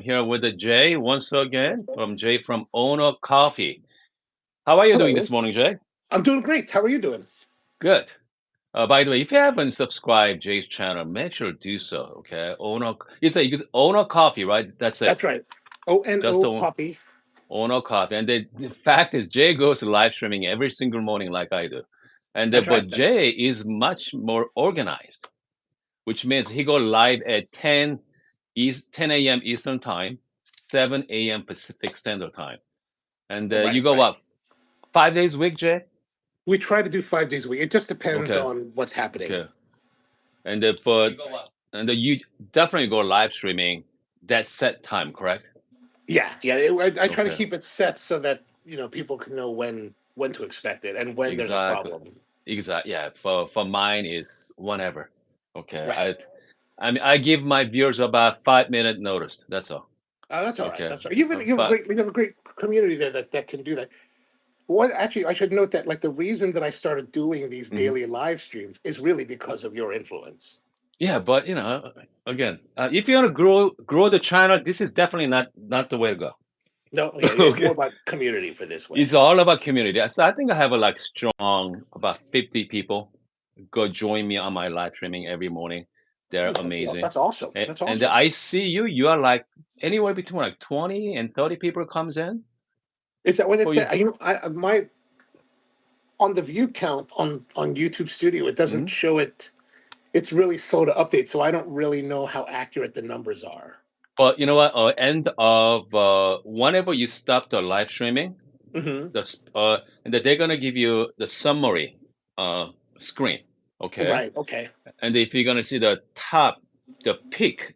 here with the Jay once again from Jay from Owner Coffee. How are you doing Hello. this morning, Jay? I'm doing great. How are you doing? Good. By the way, if you haven't subscribed Jay's channel, make sure to do so. Okay, it's Owner Coffee, right? That's That's it. right. Just ONO the coffee. Owner Coffee. And the fact is, Jay goes live streaming every single morning like I do, That's right. but That's right. Jay is much more organized, which means he go live at 10 a.m. Eastern Time, 7 a.m. Pacific Standard Time. And you Right, go right. what, 5 days a week, Jay? We try to do 5 days a week. It just depends Okay, on what's happening. okay. And for you definitely go live streaming that set time, correct? Yeah, yeah. I try to Okay, keep it set so that people can know when to expect it and when there's a exactly, problem. exactly. Yeah, for mine is whenever. Okay, Right. I mean I give my viewers about 5 minute notice. That's all. That's all right. Okay, That's all right. but You have a great community there that can do that. What actually I should note that like the reason that I started doing these mhm. daily live streams is really because of your influence. Yeah, but again, if you want to grow the channel, this is definitely not the way to go. No, yeah, it's more Okay. about community for this way. It's all about community. So I think I have a like strong about 50 people go join me on my live streaming every morning. They're Oh, amazing. that's awesome. And, That's and awesome. I see you, you are like anywhere between like 20 and 30 people comes in Is that what it for you. said? My on the view count on YouTube Studio, it doesn't Mhm. show it. It's really slow to update, so I don't really know how accurate the numbers are. But you know what? End of whenever you stop the live streaming, Hmm. and that they're gonna give you the summary uh, screen. Okay. Right. Okay. And if you're gonna see the top, the peak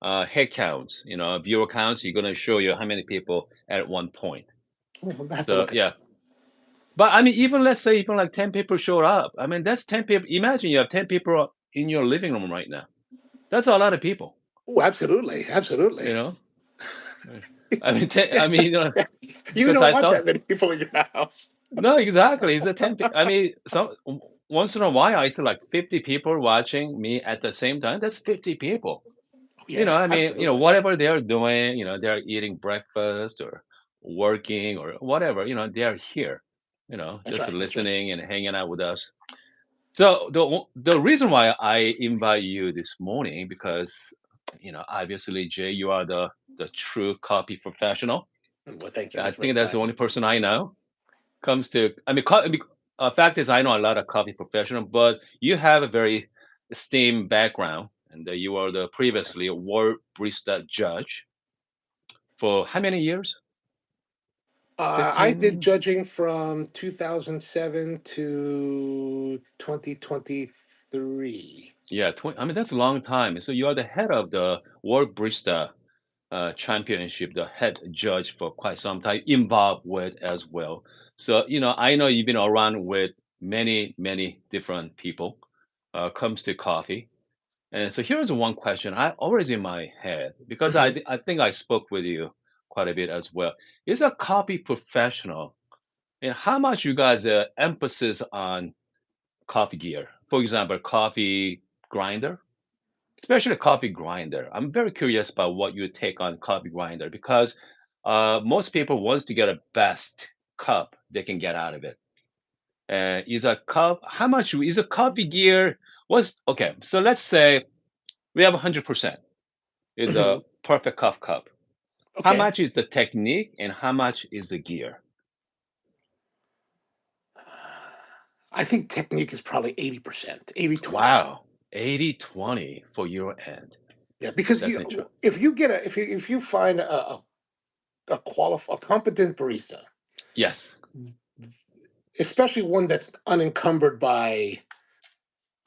head counts, viewer counts, you're gonna show you how many people at one point. Oh, I have to So look at yeah, but I mean, even let's say even like 10 people showed up. I mean, that's 10 people. Imagine you have 10 people in your living room right now. That's a lot of people. Oh, absolutely, You absolutely. know, I mean, I mean, You because don't I want that thought many people in your house. no, exactly. It's a I mean, once in a while I see like 50 people watching me at the same time. That's 50 people. Yeah, I mean, absolutely. whatever they're doing, they're eating breakfast or working or whatever, they're here, That's just right. That's right. listening and hanging out with us. So the reason why I invite you this morning because, obviously, Jay, you are the true copy professional. Well, thank you. I That's very think that's the kind. only person I know comes to. I mean, fact is, I know a lot of coffee professional, but you have a very esteemed background, and you are the previously world barista judge for how many years? I did 15. judging from 2007 to 2023. Yeah, I mean that's a long time. So you are the head of the World Barista Championship, the head judge for quite some time, involved with as well. So I know you've been around with many different people. Comes to coffee, and so here's one question I always in my head because Mhm. I think I spoke with you quite a bit as well. Is a coffee professional, and how much you guys emphasis on coffee gear? For example, coffee grinder, especially coffee grinder. I'm very curious about what you take on coffee grinder because most people wants to get a best cup they can get out of it. Is a cup? How much is a coffee gear? What's okay? So let's say we have 100% is a Mhm. perfect cup. How Okay. much is the technique and how much is the gear? I think technique is probably 80%, 80/20. Wow, 80/20 for your end. Yeah, because That's interesting. if you get a if you find a competent barista, Yes. especially one that's unencumbered by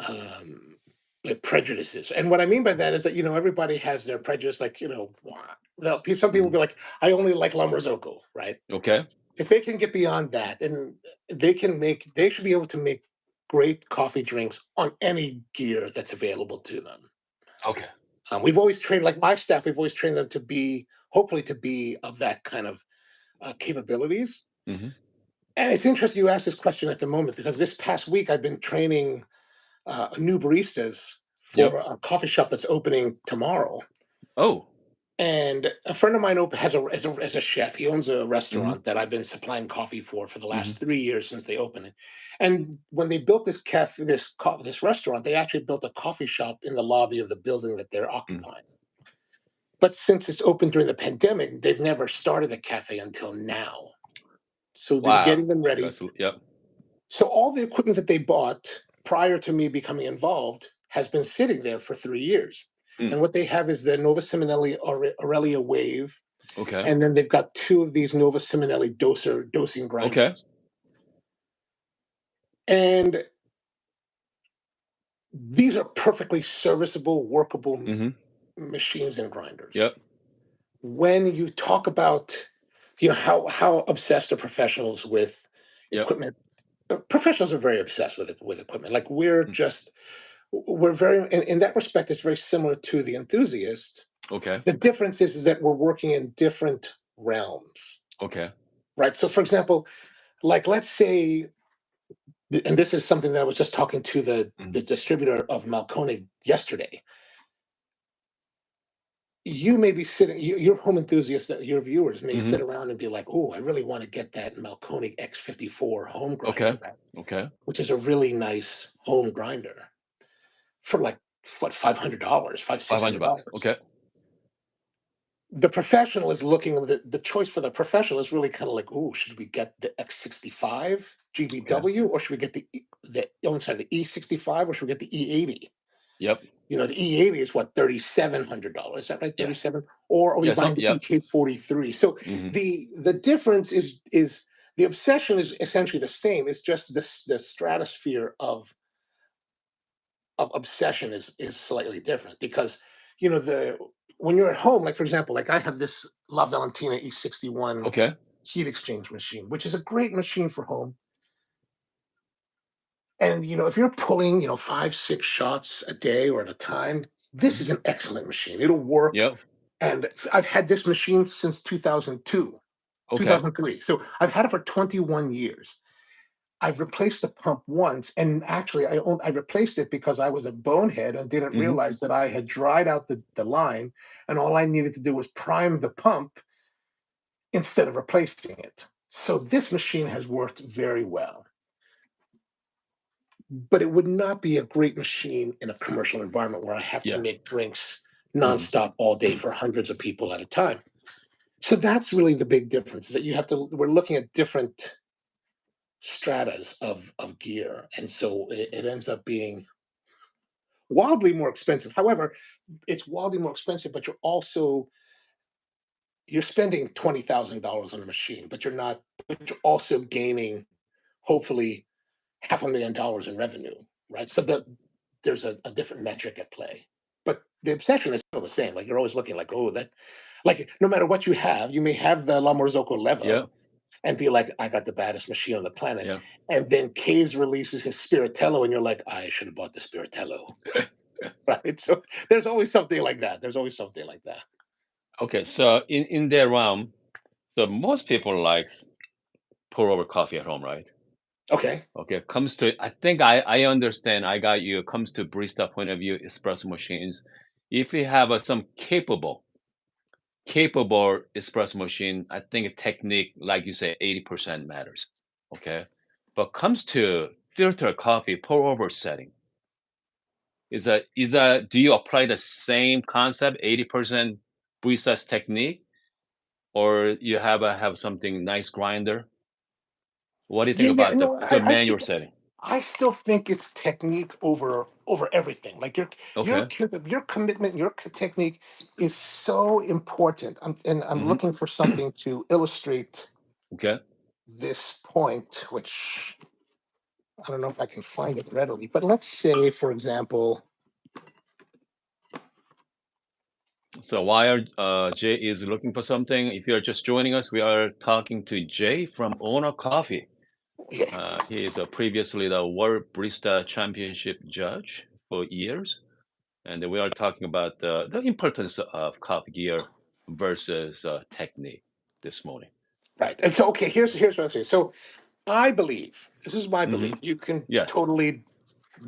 um like prejudices. And what I mean by that is that everybody has their prejudice. Like some people Mhm. be like, I only like Lambrosco, right? Okay. If they can get beyond that, and they should be able to make great coffee drinks on any gear that's available to them. Okay. We've always trained, like my staff, we've always trained them to be, hopefully, to be of that kind of capabilities. Hmm. And it's interesting you asked this question at the moment because this past week I've been training new baristas Yep. for a coffee shop that's opening tomorrow. Oh. And a friend of mine as a chef. He owns a Mhm. restaurant that I've been supplying coffee for the last Mhm. 3 years since they opened it. And when they built this cafe, this restaurant, they actually built a coffee shop in the lobby of the building that they're Mm. occupying. But since it's open during the pandemic, they've never started a cafe until now. So they're Wow. getting them ready. That's yep. So all the equipment that they bought prior to me becoming involved has been sitting there for 3 years. Mm. And what they have is the Nova Simonelli Aurelia Wave, Okay. and then they've got two of these Nova Simonelli dosing Okay. grinders. And these are perfectly serviceable, workable Mhm. machines and grinders. Yep. When you talk about, how obsessed are professionals with Yep. equipment. Professionals are very obsessed with equipment. Like Mm. we're very in that respect. It's very similar to the enthusiast. Okay. The difference is that we're working in different realms, Okay. right? So, for example, like let's say, and this is something that I was just talking to the Mhm. distributor of Malcone yesterday. You may be sitting, your home enthusiasts, your viewers may sit Mhm. around and be like, "Oh, I really want to get that Malcone X54 home grinder, Okay. Okay. which is a really nice home grinder for like what $500, five six hundred 500 bucks. dollars." Okay. The professional is looking. The choice for the professional is really kind of like, "Oh, should we get the X65 Okay. GBW, or should we get the E65, or should we get the E80?" Yep. The E80 is what, $3,700. Is that right? Yes. 37, or are we Yeah, some buying the yep. EK43? So Mhm. the difference is the obsession is essentially the same. It's just the stratosphere of obsession is slightly different, because the when you're at home, like for example, like I have this La Valentina E61 Okay. heat exchange machine, which is a great machine for home. And if you're pulling, 5, 6 shots a day or at a time, this is Mhm. an excellent machine. It'll work. Yep. And I've had this machine since 2002, Okay. 2003. So I've had it for 21 years. I've replaced the pump once, and actually, I replaced it because I was a bonehead and didn't Mhm. realize that I had dried out the line, and all I needed to do was prime the pump instead of replacing it. So this machine has worked very well, but it would not be a great machine in a commercial environment where I have to Yeah. make drinks Mhm. nonstop all day for hundreds of people at a time. So that's really the big difference, is that we're looking at different stratas of gear. And so it ends up being wildly more expensive. However, it's wildly more expensive, but you're spending $20,000 on a machine, but you're also gaining, hopefully, $500,000 in revenue, right? So there's a different metric at play. But the obsession is still the same. Like, you're always looking like, oh, that, like, no matter what you have, you may have the La Marzocco Leva Yep. and be like, I got the baddest machine on the planet. Yeah. And then Case releases his Spiritello, and you're like, I should have bought the Spiritello. Right. So there's always something like that. There's always something like that. Okay. So in their realm, so most people likes pour over coffee at home, right? Okay. Okay. Comes to I think I understand. I got you. Comes to barista point of view, espresso machines. If you have some capable espresso machine, I think technique, like you say, 80% matters. Okay. But comes to filter coffee pour over setting, do you apply the same concept, 80% barista's technique, or you have something nice grinder? What do you think Yeah, yeah. about No, the manual setting? I still think it's technique over everything. Like Okay. your commitment, technique is so important. I'm Hmm. looking for something to illustrate Okay. this point, which I don't know if I can find it readily. But let's say, for example, So while Jay is looking for something, if you're just joining us, we are talking to Jay from Owner Coffee. yeah, He is previously the World Barista Championship judge for years, and we are talking about the importance of coffee gear versus technique this morning. right. And so, okay, here's what I say. So I believe, this is my Hmm. belief. You can Yes. totally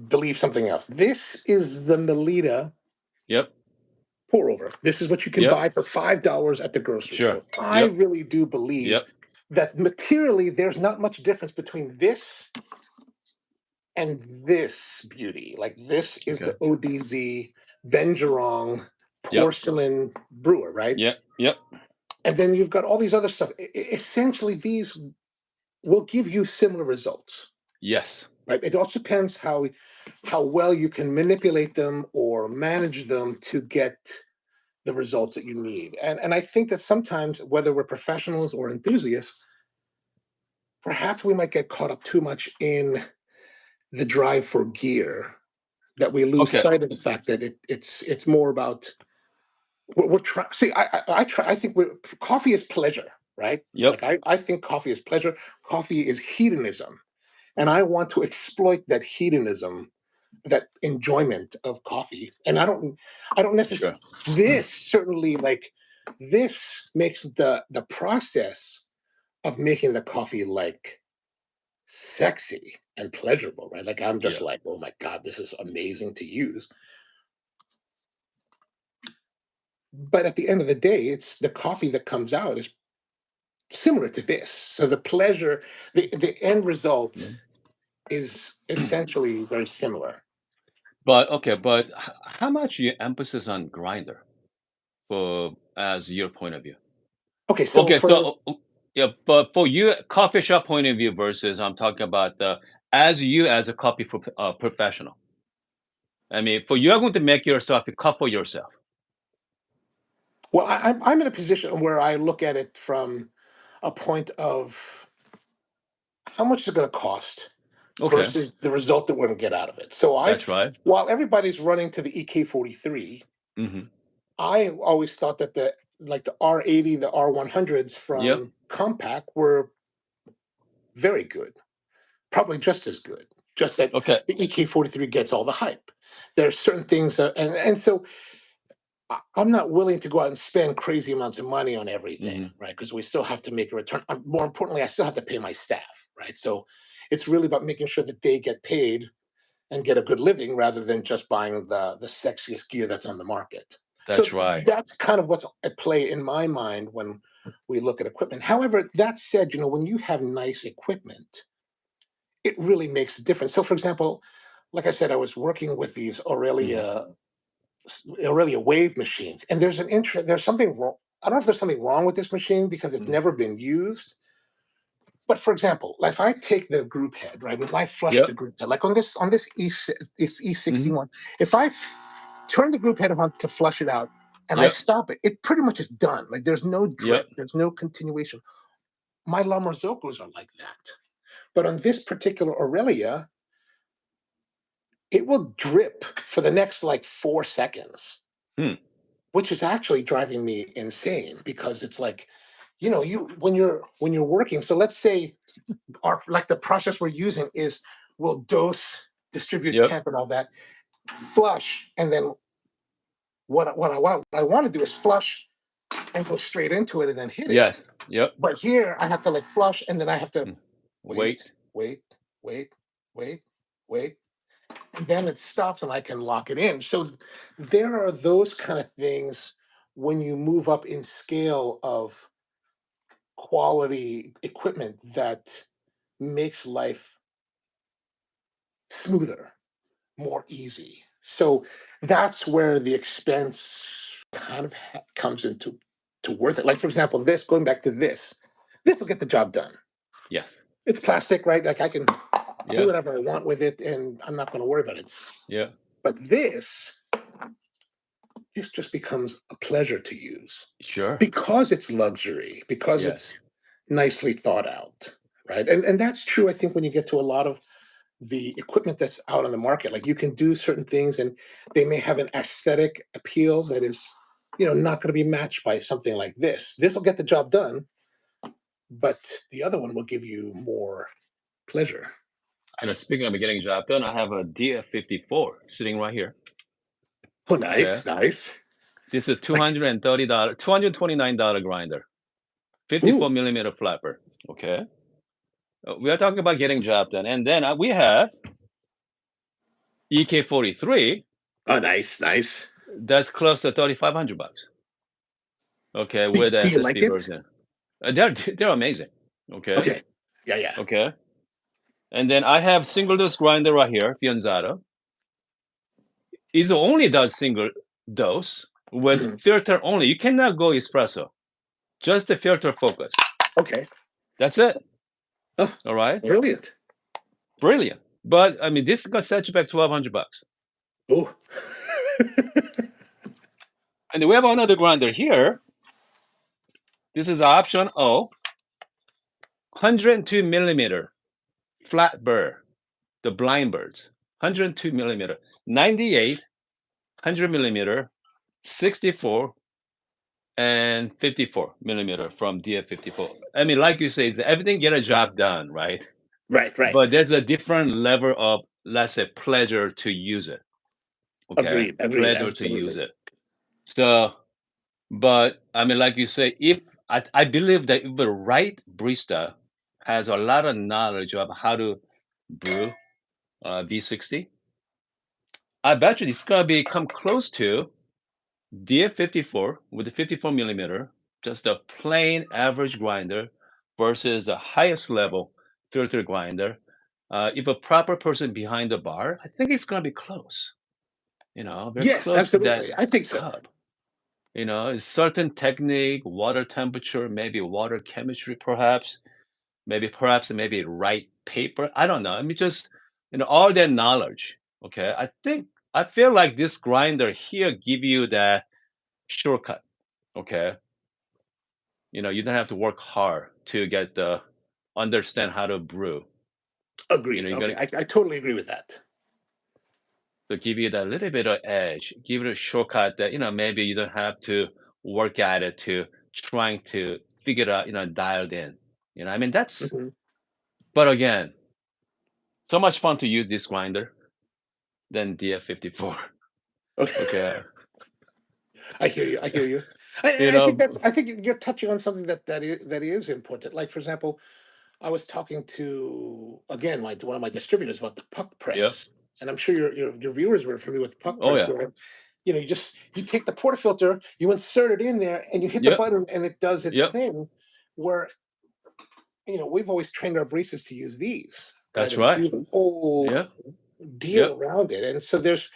believe something else. This is the Melita Yep. pour over. This is what you can Yep. buy for $5 at the grocery store. Sure. I Yep. really do believe Yep. that materially there's not much difference between this and this beauty. Like this is Okay. the ODZ Benjerong Yep. porcelain brewer, right? Yep. Yep. And then you've got all these other stuff. Essentially, these will give you similar results, Yes. right? It also depends how well you can manipulate them or manage them to get the results that you need. And I think that sometimes, whether we're professionals or enthusiasts, perhaps we might get caught up too much in the drive for gear that we lose Okay. sight of the fact that it's more about we're trying. See, I try. I think coffee is pleasure, right? Yep. Like I think coffee is pleasure. Coffee is hedonism, and I want to exploit that hedonism, that enjoyment of coffee. And I don't necessarily. Sure. This certainly like this makes the process of making the coffee like sexy and pleasurable, right? Like I'm just Yeah. like, oh my god, this is amazing to use. But at the end of the day, it's the coffee that comes out is similar to this. So the pleasure, the end result Yeah. is essentially very similar. But okay, but how much you emphasis on grinder for as your point of view? Okay, so Okay, so for yeah, but for you, coffee shop point of view versus I'm talking about as you as a coffee professional. I mean, for you are going to make yourself a cup for yourself. well, I'm in a position where I look at it from a point of how much is it going to cost Okay, versus the result that we're going to get out of it. So that's right. while everybody's running to the EK43, Hmm. I always thought that the R80, the R100s Yep. from Compaq were very good, probably just as good. Just that Okay. the EK43 gets all the hype. There are certain things, and so I'm not willing to go out and spend crazy amounts of money on everything, Hmm. right? Because we still have to make a return. More importantly, I still have to pay my staff, right? So it's really about making sure that they get paid and get a good living rather than just buying the sexiest gear that's on the market. That's So right. that's kind of what's at play in my mind when we look at equipment. However, that said, when you have nice equipment, it really makes a difference. So, for example, like I said, I was working with these Hmm. Aurelia wave machines, and there's something wrong. I don't know if there's something wrong with this machine because it's Hmm. never been used. But for example, like if I take the group head, right, when I flush Yep. the group head, like on this this Hmm. E61, if I turn the group head on to flush it out and I Yep. stop it, it pretty much is done. Like there's no Yep. drip, there's no continuation. My La Marzocos are like that. But on this particular Aurelia, it will drip for the next like 4 seconds, Hmm. which is actually driving me insane because it's like, you when you're working. So let's say our like the process we're using is we'll dose, distribute Yep. temp, and all that, flush, and then what I want to do is flush and go straight into it and then hit it. Yes. Yep. But here I have to like flush and then I have to Mm. wait, Wait. wait, wait, wait, wait, and then it stops and I can lock it in. So there are those kind of things when you move up in scale of quality equipment that makes life smoother, more easy. So that's where the expense kind of comes into to worth it. Like for example, this going back to this will get the job done. Yes. It's plastic, right? Like I can do Yep. whatever I want with it, and I'm not going to worry about it. Yep. But this just becomes a pleasure to use Sure. because it's luxury, because Yes. it's nicely thought out, right? And that's true. I think when you get to a lot of the equipment that's out on the market. Like you can do certain things and they may have an aesthetic appeal that is, not going to be matched by something like this. This will get the job done, but the other one will give you more pleasure. I know. Speaking of getting job done, I have a DF54 sitting right here. Oh, Okay. nice, nice. This is Like, $230, $229 grinder, 54 ooh, millimeter flapper. Okay. We are talking about getting job done. And then we have EK43. oh, nice, nice. That's close to $3,500. Okay, Do, with the do you like SSD it? version. They're amazing. Okay, Okay. Yeah, yeah. okay. And then I have single dose grinder right here, Fianzaro. It only does single dose with Mhm. filter only. You cannot go espresso. Just the filter focus. Okay. That's it. Oh, All right. brilliant. Brilliant. But I mean, this got set you back $1,200. Oh. And we have another grinder here. This is option O, 102 millimeter flat burr, the blind birds. 102 millimeter, 98, 100 millimeter, 64, and 54 millimeter from DF54. I mean, like you say, everything get a job done, right? Right, But right. there's a different level of, let's say, pleasure to use it. Okay, Agreed, agreed, pleasure to use absolutely. it. So, but I mean, like you say, if I believe that if the right barista has a lot of knowledge of how to brew V60, I bet you it's gonna be come close to DF54 with the 54 millimeter, just a plain average grinder versus the highest level filter grinder. If a proper person behind the bar, I think it's gonna be close. Very Yes, close to that absolutely. I think so. cup. It's certain technique, water temperature, maybe water chemistry, maybe right paper. I don't know. I mean, just all that knowledge. Okay, I feel like this grinder here give you that shortcut. Okay, you don't have to work hard to get the understand how to brew. Agreed. You're Okay, gonna I totally agree with that. so give you that little bit of edge, give it a shortcut that maybe you don't have to work at it to trying to figure it out, dialed in. I mean that's. Mhm. But again, so much fun to use this grinder than DF54. Okay. Okay, I hear you. I hear you. And you I think know, that's. I think you're touching on something that is important. Like, for example, I was talking to, again, one of my distributors about the puck yeah, press, and I'm sure your viewers were familiar with puck oh press, yeah, where you take the portafilter, you insert it in there, and you hit the yep, button, and it does its yep, thing. Where we've always trained our baristas to use these, right, that's and right, do the whole yeah, deal yep, around it. And so there's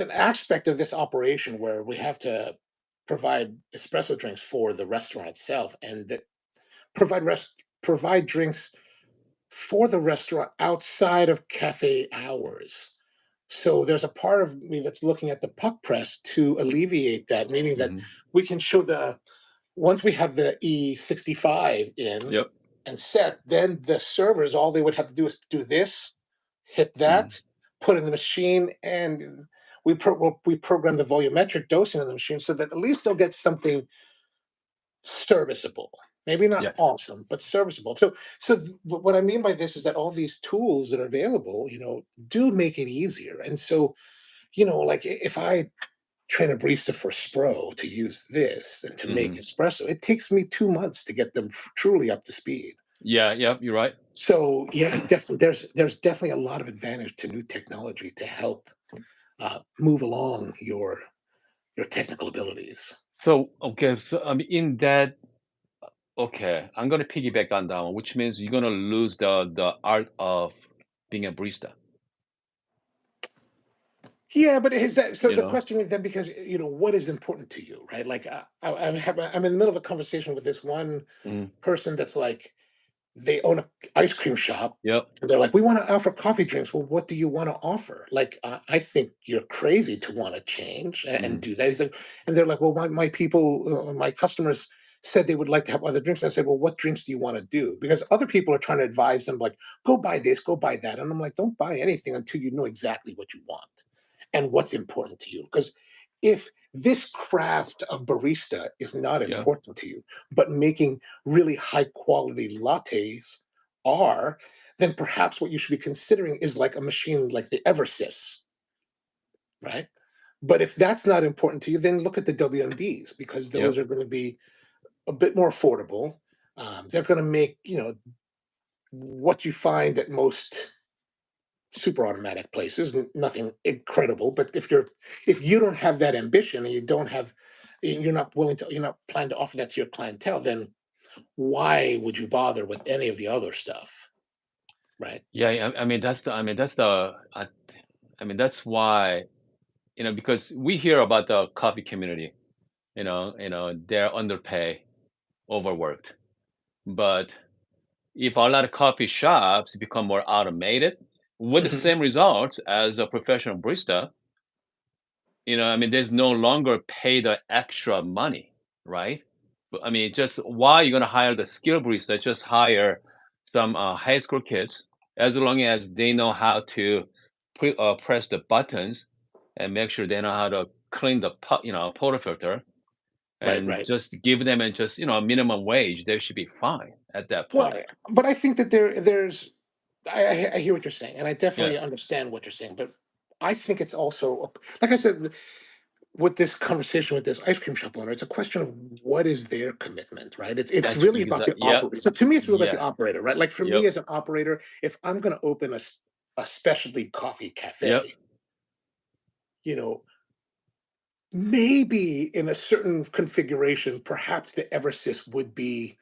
an aspect of this operation where we have to provide espresso drinks for the restaurant itself, and that provide drinks for the restaurant outside of cafe hours. So there's a part of me that's looking at the puck press to alleviate that, meaning that hmm, we can show the once we have the E65 in yep, and set, then the servers, all they would have to do is do this, hit hmm, that, put in the machine, and we program the volumetric dosing of the machine so that at least they'll get something serviceable. Maybe not yes, awesome, but serviceable. What I mean by this is that all these tools that are available, do make it easier. And so, like, if I train a barista for Spro to use this and to make hmm, espresso, it takes me 2 months to get them truly up to speed. yeah, yeah, you're right. So yeah, definitely, there's definitely a lot of advantage to new technology to help move along your technical abilities. So okay, so I mean, in that, okay, I'm gonna piggyback on that one, which means you're gonna lose the art of being a barista. Yeah, but is that so? You The know, question is then, because what is important to you, right? Like, I'm in the middle of a conversation with this one hmm, person that's like, they own a ice cream shop, yep, and they're like, we want to offer coffee drinks. Well, what do you want to offer? Like, I think you're crazy to want to change and hmm, do that. He's like, and they're like, well, my people, my customers said they would like to have other drinks. I said, well, what drinks do you want to do? Because other people are trying to advise them, like, go buy this, go buy that. And I'm like, don't buy anything until you know exactly what you want and what's important to you. Because if this craft of barista is not yeah, important to you, but making really high quality lattes are, then perhaps what you should be considering is like a machine like the Eversys, right? But if that's not important to you, then look at the WMDs, because those yep, are going to be a bit more affordable. They're going to make what you find at most. super automatic places, nothing incredible. But if you don't have that ambition and you don't have, you're not willing to, you're not planning to offer that to your clientele, then why would you bother with any of the other stuff, right? Yeah, yeah, I mean, that's why, because we hear about the coffee community, they're underpaid, overworked. But if a lot of coffee shops become more automated with the Mhm. same results as a professional barista, there's no longer pay the extra money, right? But, just why you're gonna hire the skill barista? Just hire some high school kids, as long as they know how to press the buttons and make sure they know how to clean the portafilter, Right, and right. just give them and just minimum wage. They should be fine at that Well, point. but I think that there's I hear what you're saying, and I Yeah, definitely understand what you're saying. But I think it's also, like I said, with this conversation with this ice cream shop owner, it's a question of what is their commitment, right? It's that's really about the Yep, operator. So to me, it's really about the yeah, operator, right? Like for yep, me as an operator, if I'm going to open a specialty coffee yep, cafe, you know, maybe in a certain configuration, perhaps the Eversys would be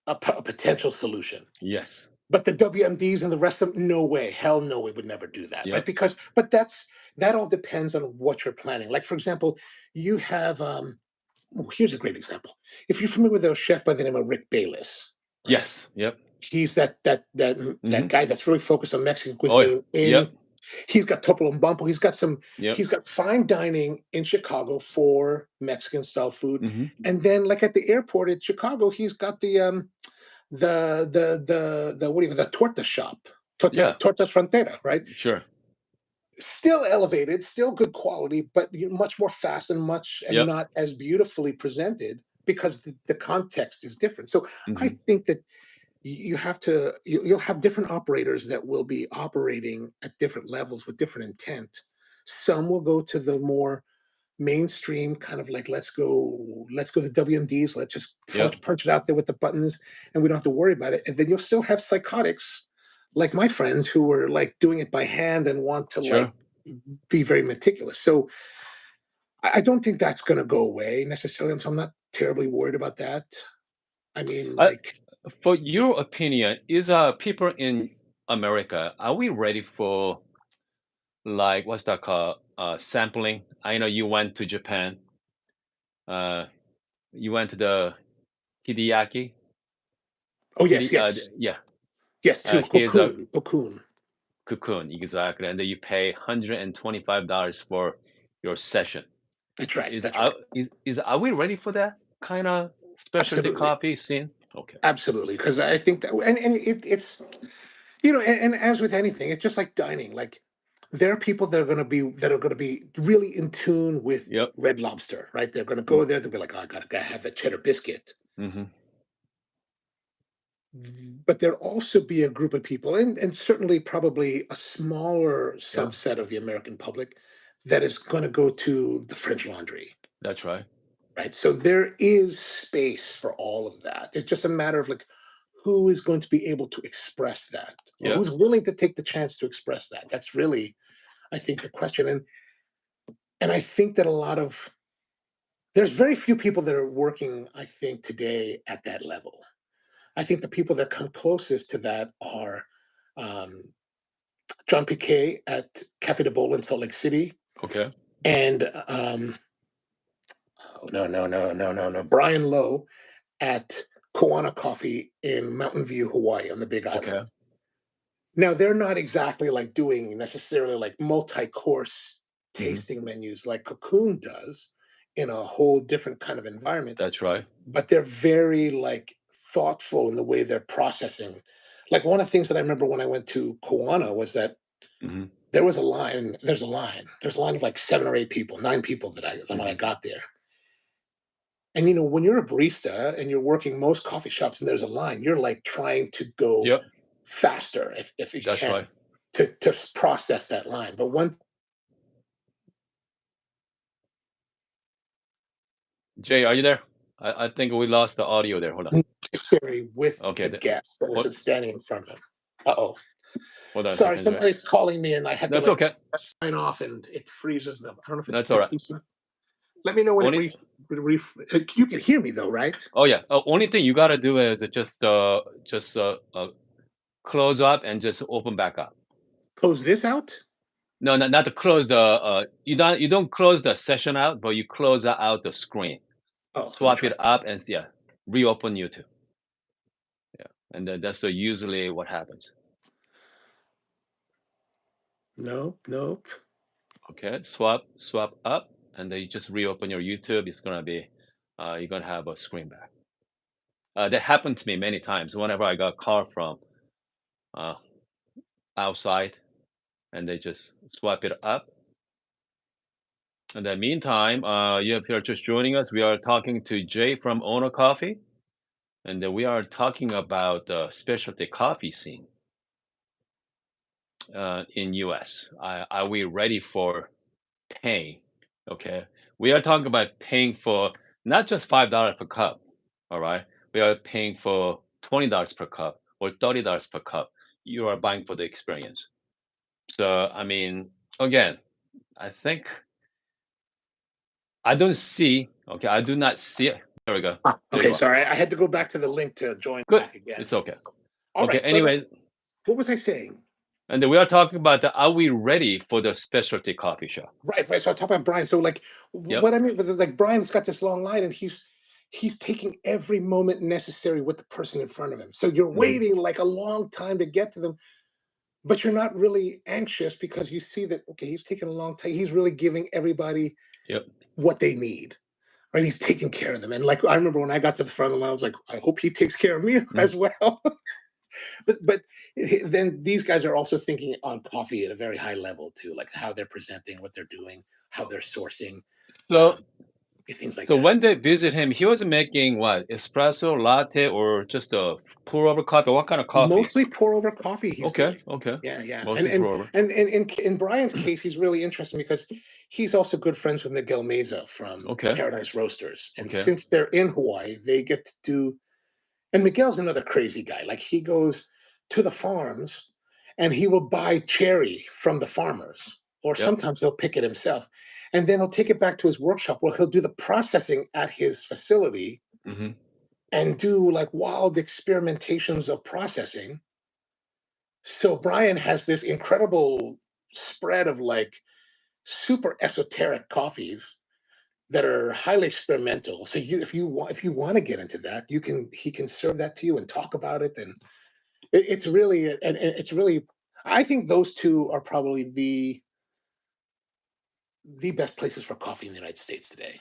a potential solution. yes, But the WMDs and the rest of them, no way, hell no, we would never do that, right? yep, Because, but that all depends on what you're planning. Like for example, you have oh, here's a great example. If you're familiar with a chef by the name of Rick Bayless, right? yes, yep, He's that hmm, guy that's really focused on Mexican oh yeah, cuisine. yep, He's got Topolo and Bumpo. yep, He's got fine dining in Chicago for Mexican style food, hmm, and then like at the airport in Chicago, he's got the what do you the torta shop, yeah, Tortas Frontera, right? sure, Still elevated, still good quality, but much more fast and yep, not as beautifully presented because the context is different. So I hmm, think that you have to you'll have different operators that will be operating at different levels with different intent. Some will go to the more mainstream kind of like let's go the WMDs, let's just yep, punch it out there with the buttons and we don't have to worry about it. And then you'll still have psychotics like my friends who were like doing it by hand and want to like sure. be very meticulous. So I don't think that's going to go away necessarily. So I'm not terribly worried about that. I mean, Uh, like, for your opinion, is people in America, are we ready for, like, what's that called? Sampling. I know you went to Japan. Uh, you went to the Hideaki. oh yes, yes, Yeah. yes, to Here's a Cocoon. cocoon, exactly, and then you pay $125 for your session. That's right. Is That's right. are we ready for that kind of specialty Absolutely, coffee scene? Okay. absolutely. Because I think that, and it's and as with anything, it's just like dining. Like there are people that are going to be really in tune with Yep. Red Lobster, right? They're going to go there. They'll be like, oh, I gotta have a cheddar biscuit. Mm-hmm. But there also be a group of people, and certainly probably a smaller Yeah, subset of the American public that is going to go to the French Laundry, that's right. right? So there is space for all of that. It's just a matter of like who is going to be able to express that or Yep. who's willing to take the chance to express that. That's really, I think, the question. And I think that there's very few people that are working, I think, today at that level. I think the people that come closest to that are um, John Piquet at Cafe de Bowl in Salt Lake City, Okay. and oh, no, Brian Lowe at Koana Coffee in Mountain View, Hawaii, on the Big Okay. Island. Now they're not exactly like doing necessarily like multi-course Hmm. tasting menus like Cocoon does in a whole different kind of environment, That's right. but they're very like thoughtful in the way they're processing. Like one of the things that I remember when I went to Koana was that Hmm. there was a line. There's a line of like 7 or 8 people, 9 people when I Hmm. got there. And when you're a barista and you're working most coffee shops and there's a line, you're like trying to go Yep. faster if you That's can right. to process that line. But one Jay, are you there? I think we lost the audio there. Hold on. necessary with Okay. the guest that was Hold, standing in front of him. Uh oh. Hold on a Sorry, second, Jay. somebody's calling me and I had to That's like okay. sign off and it freezes them. I don't know if it's That's all right. freezing. Let me know when it Only you can hear me though, right? Oh yeah. Only thing you gotta do is just close up and just open back up. Close this out. No, not to close the you don't close the session out, but you close out the screen. Oh, let me Swap try. it up and yeah, reopen YouTube. Yeah, and then that's usually what happens. Nope, nope. Okay, swap up, and then you just reopen your YouTube. It's gonna be you're gonna have a screen back. That happened to me many times. Whenever I got a call from uh, outside, and they just swap it up. In the meantime, if you're just joining us, we are talking to Jay from Owner Coffee, and we are talking about the specialty coffee scene in US. Are we ready for paying? Okay, we are talking about paying for not just $5 per cup. All right, we are paying for $20 per cup or $30 per cup. You are buying for the experience. So I mean, again, I think I don't see. Okay, I do not see it. There we go. There Okay, you are. sorry. I had to go back to the link to join Good. back again. It's okay. All Okay. right, but Anyway, what was I saying? and then we are talking about are we ready for the specialty coffee shop? Right, right. So I talk about Brian. So like Yep. what I mean was like Brian's got this long line and he's taking every moment necessary with the person in front of him. So you're Hmm. waiting like a long time to get to them, but you're not really anxious because you see that okay, he's taking a long time. He's really giving everybody Yep. what they need. Right. He's taking care of them. And like I remember when I got to the front of the line, I was like, I hope he takes care of me Mhm. as well. but then these guys are also thinking on coffee at a very high level too, like how they're presenting, what they're doing, how they're sourcing, So, um, things like so that. when they visit him, he was making what espresso, latte, or just a pour over coffee. What kind of coffee? Mostly pour over coffee he's Okay. doing. Okay. Yeah, yeah. And Mostly and pour over. and, and in Brian's case, he's really interesting because he's also good friends with Miguel Meza from Okay. Paradise Roasters. And Okay. since they're in Hawaii, they get to do and Miguel's another crazy guy. Like he goes to the farms and he will buy cherry from the farmers, or Yep. sometimes he'll pick it himself. And then he'll take it back to his workshop where he'll do the processing at his facility Hmm. and do like wild experimentations of processing. So Brian has this incredible spread of like super esoteric coffees that are highly experimental. So if you want to get into that, you can he can serve that to you and talk about it and it's really and it's really I think those two are probably the best places for coffee in the United States today.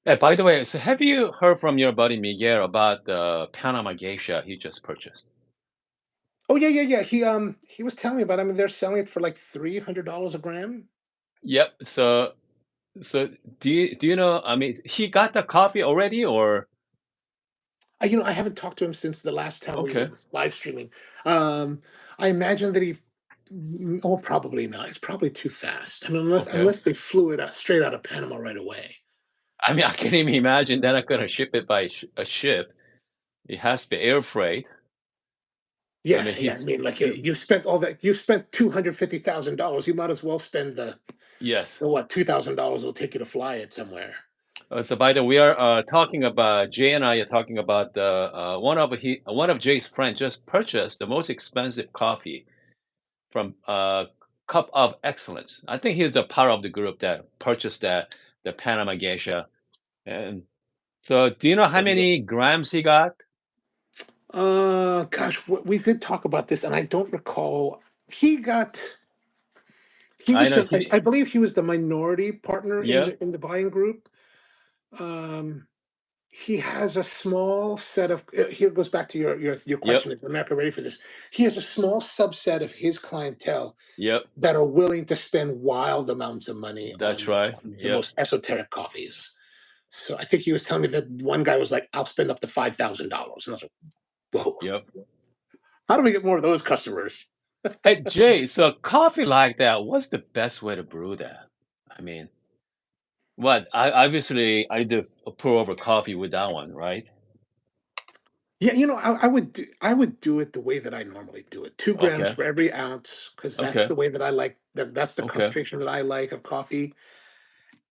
Hey, by the way, so have you heard from your buddy Miguel about the Panama geisha he just purchased? Oh yeah, yeah, yeah. He was telling me about. I mean, they're selling it for like $300 a gram. Yep. So do you know? I mean, he got the coffee already, or I haven't talked to him since the last time we were okay, live streaming. Um, I imagine that he. Oh, probably not. It's probably too fast. I mean, unless okay. unless they flew it straight out of Panama right away. I mean, I can't even imagine they're not gonna ship it by a ship. It has to be air freight. I Yeah, mean, yeah. I mean, like he you spent all that. You spent $250,000. You might as well spend yes. the what $2,000 will take you to fly it somewhere. So by the way, we are talking about Jay and I are talking about the one of Jay's friends just purchased the most expensive coffee from Cup of Excellence. I think he's the part of the group that purchased the Panama Geisha. And so, do you know how many grams he got? Gosh, we did talk about this, and I don't recall. He got. He I was know the. he. I believe he was the minority partner in Yep. the buying group. Um, he has a small set of. Here goes back to your Yep. question. Is America ready for this? He has a small subset of his clientele Yep. that are willing to spend wild amounts of money That's on right. the Yep. most esoteric coffees. So I think he was telling me that one guy was like, "I'll spend up to $5,000," and I was like, "Whoa, Yep. how do we get more of those customers?" Hey Jay, so coffee like that, what's the best way to brew that? I mean, what? I obviously I do pour over coffee with that one, right? Yeah, I would do it the way that I normally do it. 2 grams Okay. for every ounce, because that's Okay. the way that I like. That's the Okay. concentration that I like of coffee.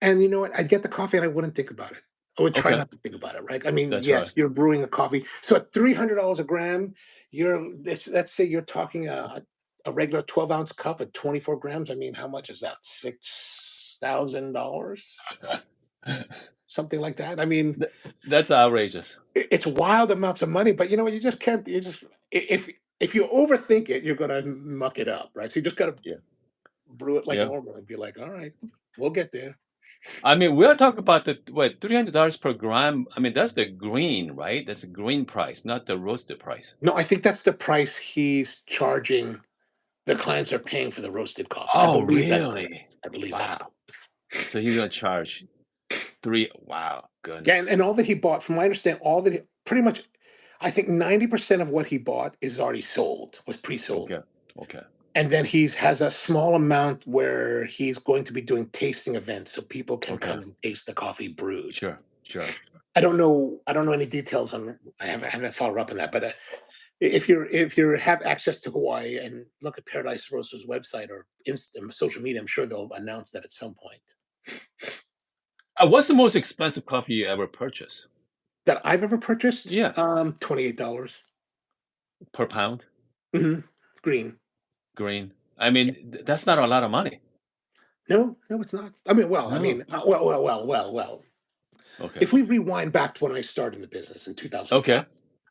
And you know what? I'd get the coffee and I wouldn't think about it. I would try Okay. not to think about it, right? I mean, That's right. yes, you're brewing a coffee. So at $300 a gram, let's say you're talking a regular 12-ounce cup at 24 grams. I mean, how much is that? $6,000, something like that. I mean, Th that's outrageous. it's wild amounts of money, but you know what? You just can't. You just if you overthink it, you're gonna muck it up, right? So you just gotta Yeah. brew it like Yeah. normal and be like, all right, we'll get there. I mean, we're talking about the what, $300 per gram. I mean, that's the green, right? That's the green price, not the roasted price. No, I think that's the price he's charging. The clients are paying for the roasted coffee. I Oh, believe that's really? correct. I believe that's Wow. correct. So he's gonna charge 3, wow, Yeah, goodness. and all that he bought, from my understanding, all that he pretty much, I think 90% of what he bought is already sold, was pre-sold. Okay. Okay. And then he's has a small amount where he's going to be doing tasting events so people can Okay. come and taste the coffee brewed. Sure. Sure. I don't know any details on. I haven't followed up on that, but if you have access to Hawaii and look at Paradise Roasters website or social media, I'm sure they'll announce that at some point. What's the most expensive coffee you ever purchased? That I've ever purchased, Yeah, $28. per pound, Mhm. Green. green. I mean, that's not a lot of money. No, no, it's not. No. Well. Okay. If we rewind back to when I started in the business in 2005, Okay.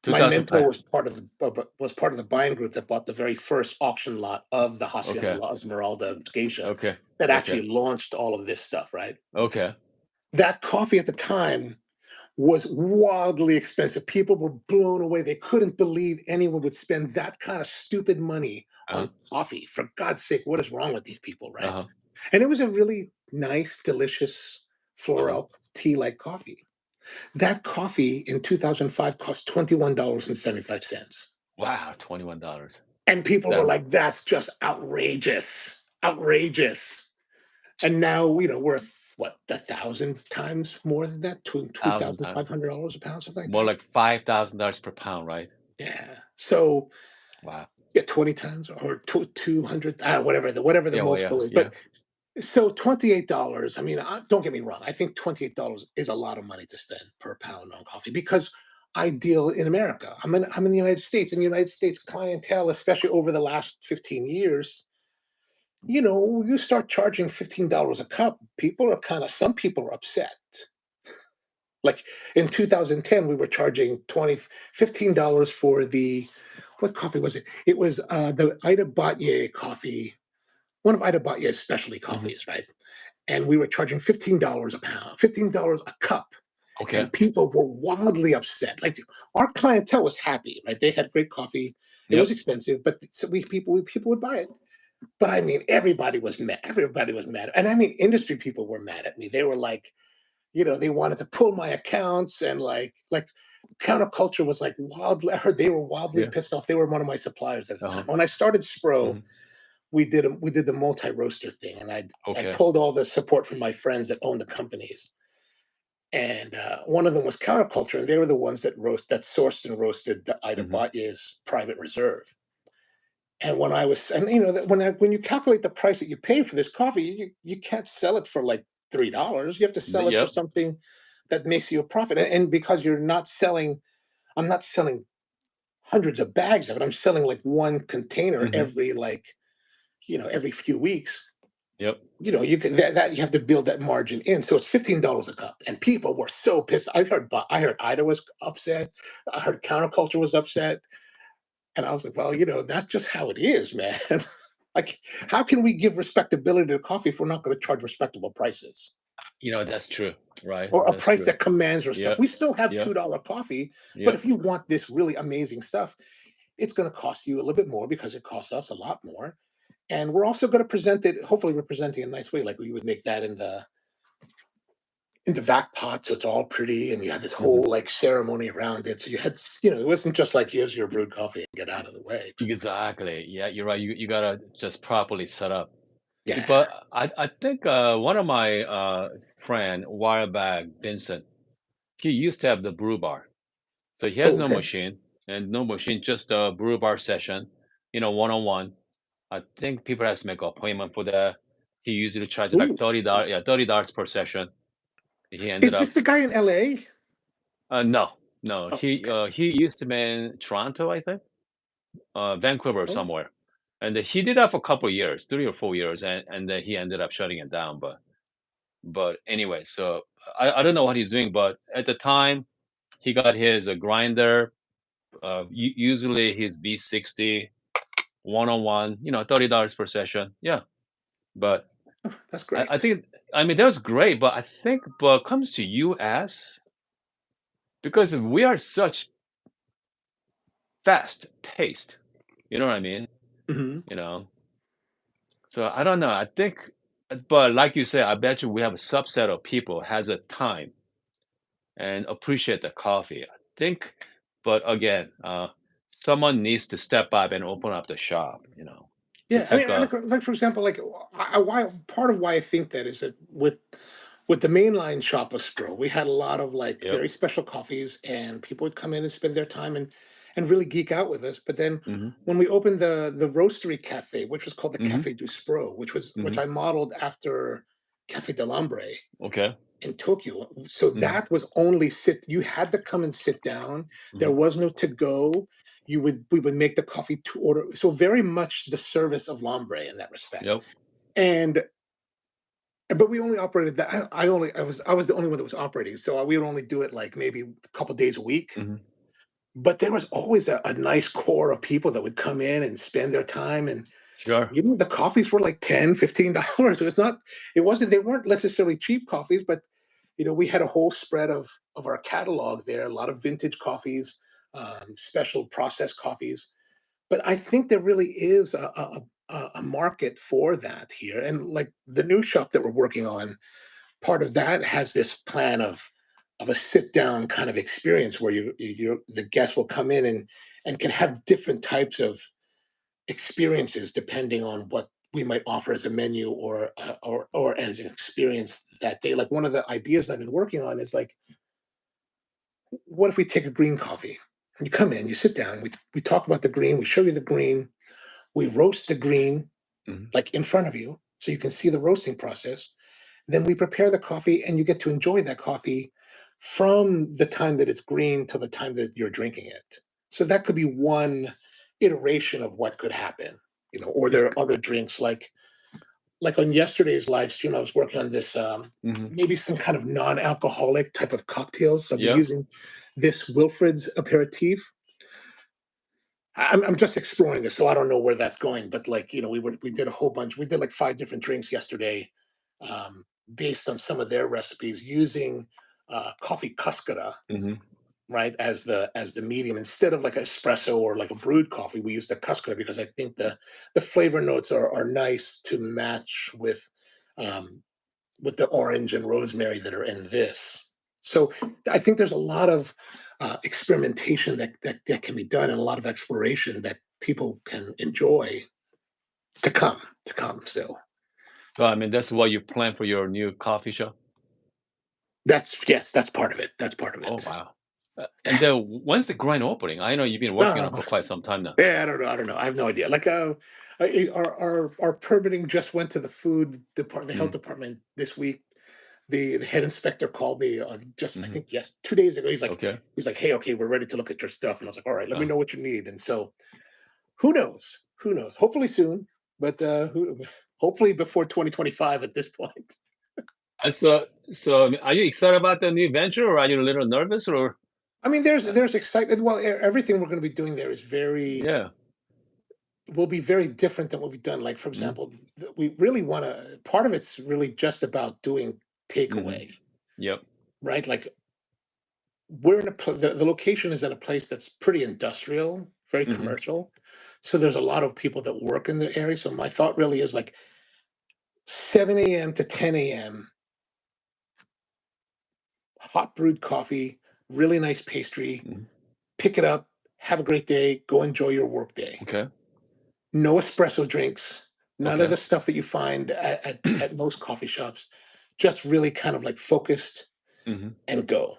my mentor 2005. was part of the buying group that bought the very first auction lot of the Hacienda Okay. La Esmeralda geisha Okay. that Okay. actually launched all of this stuff, right? Okay. That coffee at the time was wildly expensive. People were blown away. They couldn't believe anyone would spend that kind of stupid money Uh-huh. on coffee. For God's sake, what is wrong with these people, right? Uh-huh. And it was a really nice, delicious Uh-huh. floral tea like coffee. That coffee in 2005 cost $21.75. Wow, $21. And people were That like, that's just outrageous. Outrageous. And now, worth what, 1,000 times more than that? Two 1,000 thousand times. five hundred dollars a pound, something like More that. like $5,000 per pound, right? Yeah. So Wow. yeah, 20 times or 200, whatever the Yeah, well, yeah, multiple is. yeah. But so $28. I mean, don't get me wrong. I think $28 is a lot of money to spend per pound on coffee because I deal in America. I'm in the United States, and the United States clientele, especially over the last 15 years, you start charging $15 a cup. Some people are upset. Like in 2010, we were charging $15 for what coffee was it? It was the Ida Batye coffee, one of Ida Batye's specialty Mhm. coffees, right? And we were charging $15 a pound, $15 a cup. Okay. And people were wildly upset. Like our clientele was happy, right? They had great coffee. It was Yep. expensive, but so people would buy it. But I mean, everybody was mad. Everybody was mad. And I mean, industry people were mad at me. They were like, they wanted to pull my accounts, and like counterculture was like wildly. I heard they were wildly Yeah. pissed off. They were one of my suppliers at the time. Uh-huh. When I started Spro, Mhm. we did the multi-roaster thing, and I Okay. pulled all the support from my friends that owned the companies. And one of them was counterculture, and they were the ones that sourced and roasted the Ida Mhm. Batye's private reserve. And when you calculate the price that you pay for this coffee, you can't sell it for like $3. You have to sell it for Yep. something that makes you a profit. And because I'm not selling hundreds of bags of it. I'm selling like one container Mhm. every few weeks. Yep. You can that you have to build that margin in. So it's $15 a cup, and people were so pissed. I heard Ida was upset. I heard counterculture was upset. And I was like, well, that's just how it is, man. Like, how can we give respectability to coffee if we're not going to charge respectable prices That's true, right? or a That's price true. that commands respect? Yep. We still have Yep. $2 coffee, but Yep. if you want this really amazing stuff, it's going to cost you a little bit more because it costs us a lot more. And we're also going to present it, hopefully, we're presenting it in a nice way, like we would make that in the back pot, so it's all pretty, and you had this whole Mhm. like ceremony around it. So it wasn't just like here's your brewed coffee and get out of the way. Exactly. Yeah, you're right. You gotta just properly set up. Yeah. But I think one of my friend a while back, Vincent, he used to have the brew bar. So he has Oh, no okay. machine. and no machine, just a brew bar session, one on one. I think people has to make an appointment for that. He usually charges like Ooh. $30. Yeah, $30 per session. He ended Is this up the guy in LA? no, no. Oh, He okay. he used to be in Toronto, I think, Vancouver Oh, somewhere, and he did that for a couple of years, 3 or 4 years, and then he ended up shutting it down. But anyway, so I don't know what he's doing, but at the time he got his grinder. Usually his V60 one on one, $30 per session. Yeah, but that's I great. think I mean that was great, but I think but comes to US because we are such fast paced. You know what I mean? Hmm. You know, so I don't know. I think, but like you say, I bet you we have a subset of people has a time and appreciate the coffee. I think, but again, someone needs to step up and open up the shop. To Yeah, I mean, take and a like for example, like why part of why I think that is that with the mainline shop of Spro, we had a lot of like yep. very special coffees, and people would come in and spend their time and really geek out with us. But then Mhm. when we opened the roastery cafe, which was called the Mhm. Cafe du Spro, which Mhm. I modeled after Cafe del Hombre Okay. in Tokyo. So Mhm. that was only you had to come and sit down. There Mhm. was no to go. We would make the coffee to order. So very much the service of Lombre in that respect. Yep. And but we only operated that. I was the only one that was operating. So we would only do it like maybe a couple days a week. Mhm. But there was always a nice core of people that would come in and spend their time. And Sure. even the coffees were like $10, $15. So they weren't necessarily cheap coffees, but we had a whole spread of our catalog there, a lot of vintage coffees, special processed coffees. But I think there really is a market for that here. And like the new shop that we're working on, part of that has this plan of a sit down kind of experience where the guests will come in and can have different types of experiences depending on what we might offer as a menu or as an experience that day. Like one of the ideas I've been working on is like, what if we take a green coffee? And you come in, you sit down, we talk about the green, we show you the green, we roast the green Mhm. like in front of you, so you can see the roasting process. Then we prepare the coffee, and you get to enjoy that coffee from the time that it's green till the time that you're drinking it. So that could be one iteration of what could happen. Or It's there are other drinks like on yesterday's live stream, I was working on this Mhm. maybe some kind of non-alcoholic type of cocktails. So I've been Yep. using this Wilfred's aperitif. I'm just exploring this, so I don't know where that's going. But like we did a whole bunch. We did like 5 different drinks yesterday, um, based on some of their recipes using coffee cuscara, Mhm. right, as the medium instead of like espresso or like a brewed coffee. We use the cuscara because I think the flavor notes are nice to match um, with the orange and rosemary that are in this. So I think there's a lot of experimentation that can be done, and a lot of exploration that people can enjoy to come still. So I mean, that's what you plan for your new coffee shop. Yes, that's part of it. That's part of Oh it. wow. And then when's the grand opening? I know you've been working on Uh, it for quite some time now. yeah, I don't know. I don't know. I have no idea. Like, our permitting just went to the food department, the health Mhm. department this week. The head inspector called me just I Mhm. think yes 2 days ago. Okay. He's like, hey, okay, we're ready to look at your stuff, and I was like, all right, let me Uh, know what you need. And so who knows? Who knows? Hopefully soon, but hopefully before 2025 at this point. so are you excited about the new venture, or are you a little nervous, or? I mean, Uh, there's excitement. Well, everything we're going to be doing there is very yeah. will be very different than what we've done. Like for Mhm. example, we really want to. Part of it's really just about doing Mhm. takeaway, Yep. right? Like we're in the location is in a place that's pretty industrial, very Mhm. commercial. So there's a lot of people that work in the area. So my thought really is like 7 a.m. to 10 a.m. hot brewed coffee, really nice pastry. Mhm. Pick it up, have a great day, go enjoy your work day. Okay. No espresso drinks, none of Okay. the stuff that you find at most coffee shops. Just really kind of like focused Mhm. and go.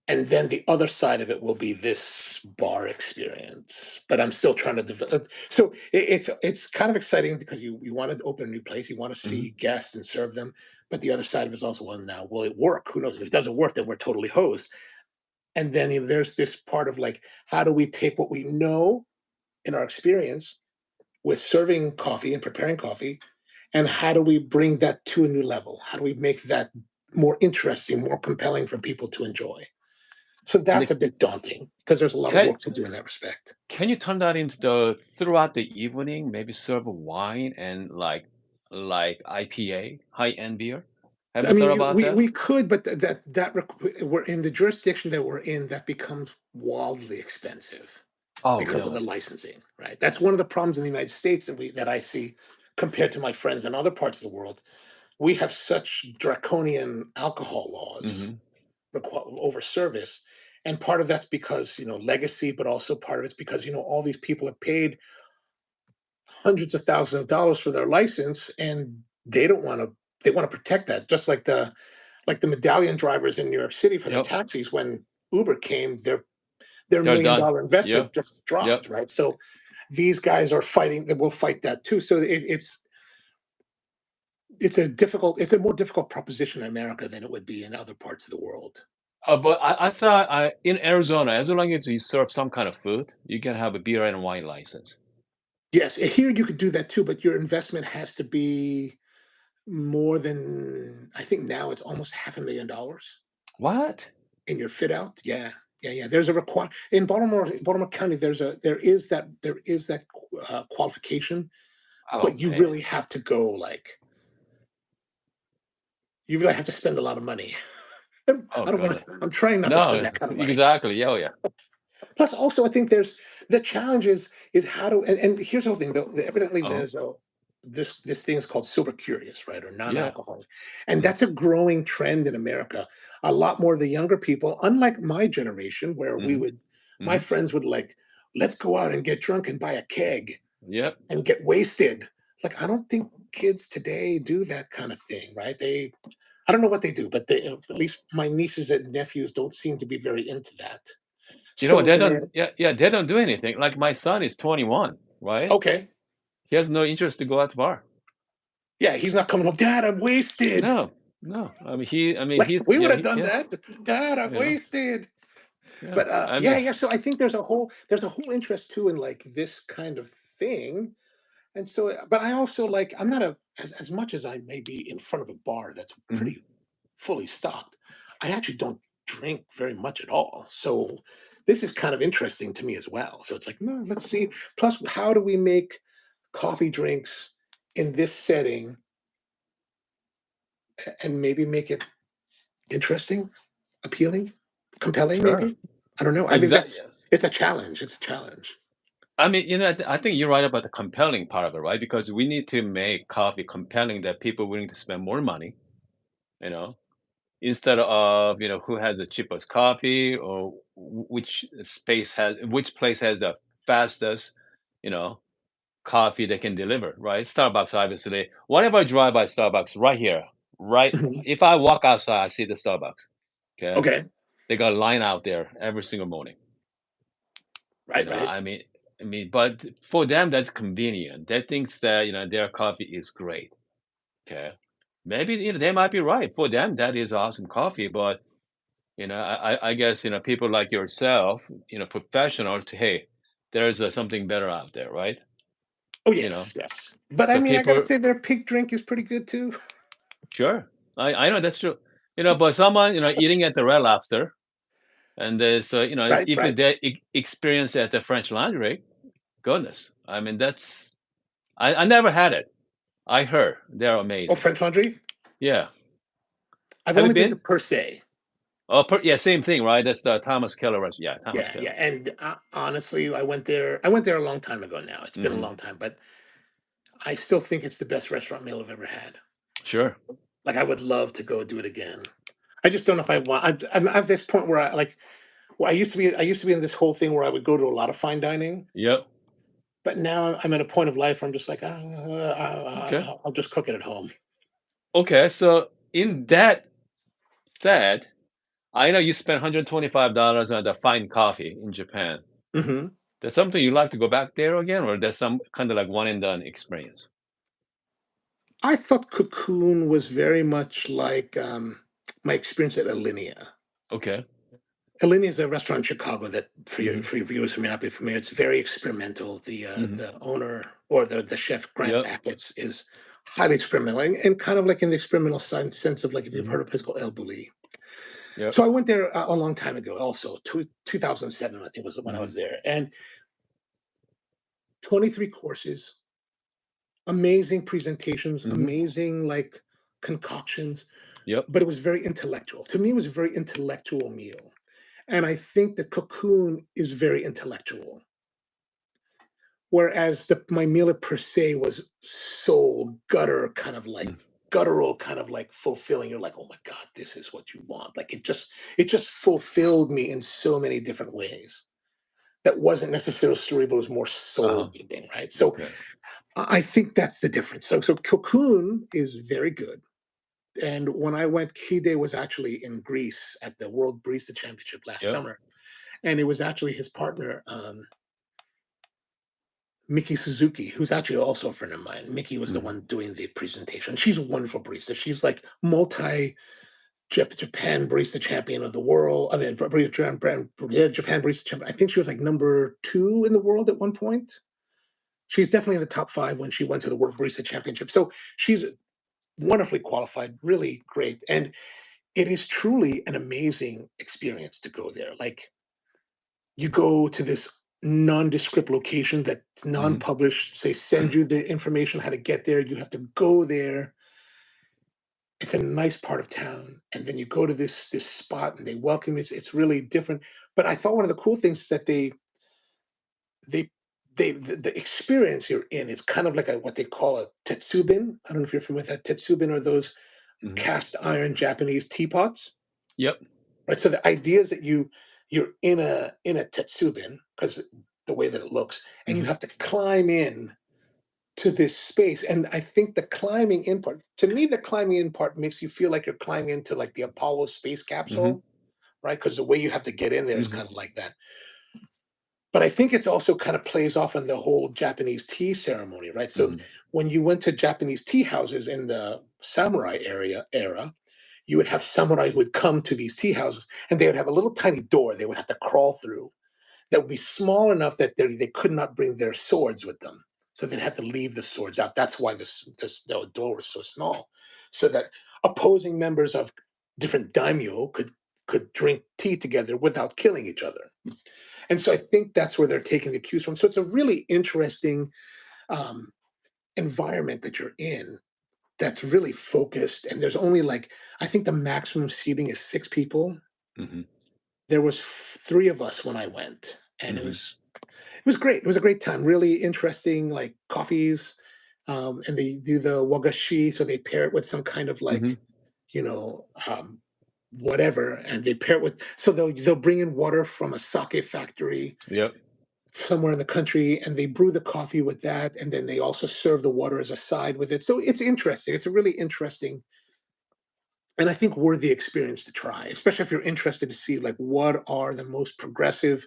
and then the other side of it will be this bar experience. But I'm still trying to develop. So it's kind of exciting because you want to open a new place, you want to Mhm. see guests and serve them. But the other side of it is also, well, now will it work? Who knows? If it doesn't work, then we're totally hosed. And then there's this part of like, how do we take what we know in our experience with serving coffee and preparing coffee, and how do we bring that to a new level? How do we make that more interesting, more compelling for people to enjoy? So And that's the a bit daunting because there's a lot of can work to do in that respect. can you turn that into the throughout the evening, maybe serve a wine and like IPA, high-end beer? Have I you thought mean, about that? we could, but we're in the jurisdiction that we're in. That becomes wildly expensive Oh, because of the really? licensing, right? That's one of the problems in the United States that I see compared to my friends in other parts of the world. We have such draconian alcohol laws Mhm. over service, and part of that's because legacy, but also part of it's because all these people have paid hundreds of thousands of dollars for their license, and they don't want to. They want to protect that, just like the medallion drivers in New York City for the Yep. taxis when Uber came. Their They're million done. dollar investment Yep. just dropped, Yep. right? So these guys are fighting. That will fight that too. So it's a more difficult proposition in America than it would be in other parts of the world. But I thought in Arizona, as long as you serve some kind of food, you can have a beer and wine license. Yes, here you could do that too, but your investment has to be more than, I think now it's almost $500,000 What? in your fit out. Yeah, yeah, yeah. There's a require in Baltimore County. There is that qualification, Oh, but you man. really have to go like you really have to spend a lot of money. Oh, I don't want goodness. to. I'm trying not to spend No, that kind of money. exactly. Yeah, oh, yeah. Plus, also, I think there's the challenge is how to and here's the whole thing though. Evidently, Uh-huh. there's this thing is called sober curious, right, or Yeah. non-alcoholic, and Mhm. that's a growing trend in America. A lot more of the younger people, unlike my generation, where Mhm. my Mhm. friends would like, let's go out and get drunk and buy a keg Yep. and get wasted. Like, I don't think kids today do that kind of thing, right? I don't know what they do, but at least my nieces and nephews don't seem to be very into that. You know what? So They in don't there, yeah, yeah, they don't do anything. Like, my son is 21, right? okay. He has no interest to go out to bar. Yeah, he's not coming home. Dad, I'm wasted. No. No. Like he's we would yeah, have done yeah, that. Dad, I'm you know? wasted. Yeah. But I yeah, mean yeah. So I think there's a whole interest too in like this kind of thing. And so, but I also like I'm not as much as I may be in front of a bar that's mhm. pretty fully stocked. I actually don't drink very much at all. So this is kind of interesting to me as well. So it's like, no, let's see. Plus, how do we make coffee drinks in this setting and maybe make it interesting, appealing, compelling, Sure. maybe? I don't know. I mean, Exactly. it's a challenge. It's a challenge. I mean, I think you're right about the compelling part of it, right? Because we need to make coffee compelling that people are willing to spend more money, you know, instead of, who has the cheapest coffee or which place has the fastest, you know, coffee they can deliver, right? Starbucks, obviously. Whenever I drive by Starbucks right here, right, Mhm. if I walk outside, I see the Starbucks. Okay. Okay. They got a line out there every single morning. Right, right. But for them, that's convenient. They think that, their coffee is great. Okay. Maybe, they might be right. For them, that is awesome coffee. But, I guess, people like yourself, professional to, hey, there's something better out there, right? Oh, You know, yes, yes. But I so mean, I gotta people, say their pink drink is pretty good too. sure. I know that's true. But someone, eating at the Red Lobster and there's, Right, if right. they experience at the French Laundry, goodness. I mean, I never had it. I heard they're Oh, amazing. French Laundry? Yeah. I've Have you only been to been? Per Se. Oh, yeah, same thing, right? That's the Thomas Keller Yeah, Thomas Yeah, Keller. yeah. And honestly, I went there a long time ago now. It's been a Mhm. long time, but I still think it's the best restaurant meal I've ever had. Sure. Like, I would love to go do it again. I just don't know if I want. I'm at this point where I used to be in this whole thing where I would go to a lot of fine dining, Yep. but now I'm at a point of life where I'm just like, Okay. I'll just cook it at home. Okay, so in that said, I know you spent $125 on the fine coffee in Japan. Mhm. There's something you like to go back there again, or there's some kind of like one and done experience? I thought Cocoon was very much like, my experience at Alinea. Okay. Alinea is a restaurant in Chicago that Mhm. for your viewers who may not be familiar, it's very experimental. Mhm. The owner or the chef, Grant Yep. Achatz, is highly experimental and kind of like in the experimental sense of like if you've Mhm. heard of a place called El Bulli. Yep. So I went there a long time ago, also 2007, I think was when I Mhm. was there, and 23 courses, amazing presentations, Mhm. amazing like concoctions, Yep. but it was very intellectual. To me, it was a very intellectual meal. And I think that Cocoon is very intellectual. Whereas my meal per se was soul gutter, kind of like Mm. guttural, kind of like fulfilling. You're like, oh my God, this is what you want. Like it just fulfilled me in so many different ways. That wasn't necessarily cerebral, it was more soul Uh-huh. giving, right? So Okay. I think that's the difference. So Cocoon is very good. And when I went, Kide was actually in Greece at the World Barista Championship last Yep. summer, and it was actually his partner, Miki Suzuki, who's actually also a friend of mine. Miki was the Mhm. one doing the presentation. She's a wonderful barista. She's like multi Japan barista champion of the world. I mean, yeah, Japan barista champion. I think she was like number 2 in the world at one point. She's definitely in the top 5 when she went to the World Barista Championship. So she's wonderfully qualified, really great. And it is truly an amazing experience to go there. Like you go to this nondescript location that's Mhm. non-published. They send you the information how to get there. You have to go there. It's a nice part of town, and then you go to this spot, and they welcome you. It's really different. But I thought one of the cool things is that they the experience you're in is kind of like what they call a tetsubin. I don't know if you're familiar with that. Tetsubin are those Mhm. cast iron Japanese teapots. Yep. Right, so the idea is that you're in a tetsubin because the way that it looks, and you Mhm. have to climb in to this space. And I think the climbing in part, to me, the climbing in part makes you feel like you're climbing into like the Apollo space Mhm. capsule, right? Because the way you have to get in there is Mhm. kind of like that. But I think it's also kind of plays off on the whole Japanese tea ceremony, right? So Mhm. when you went to Japanese tea houses in the samurai era, you would have samurai who would come to these tea houses, and they would have a little tiny door they would have to crawl through that would be small enough that they could not bring their swords with them. So they'd have to leave the swords out. That's why the door was so small, so that opposing members of different daimyo could drink tea together without killing each other. And so I think that's where they're taking the cues from. So it's a really interesting um, environment that you're in that's really focused. And there's only like, I think the maximum seating is 6 people. Mhm. There was 3 of us when I went, and it Mhm. was it was great. It was a great time. Really interesting, like coffees, and they do the wagashi, so they pair it with some kind of like Mhm. you know whatever, and they pair it with. So they'll bring in water from a sake factory Yep. somewhere in the country, and they brew the coffee with that, and then they also serve the water as a side with it. So it's interesting. It's a really interesting and I think worthy experience to try, especially if you're interested to see like what are the most progressive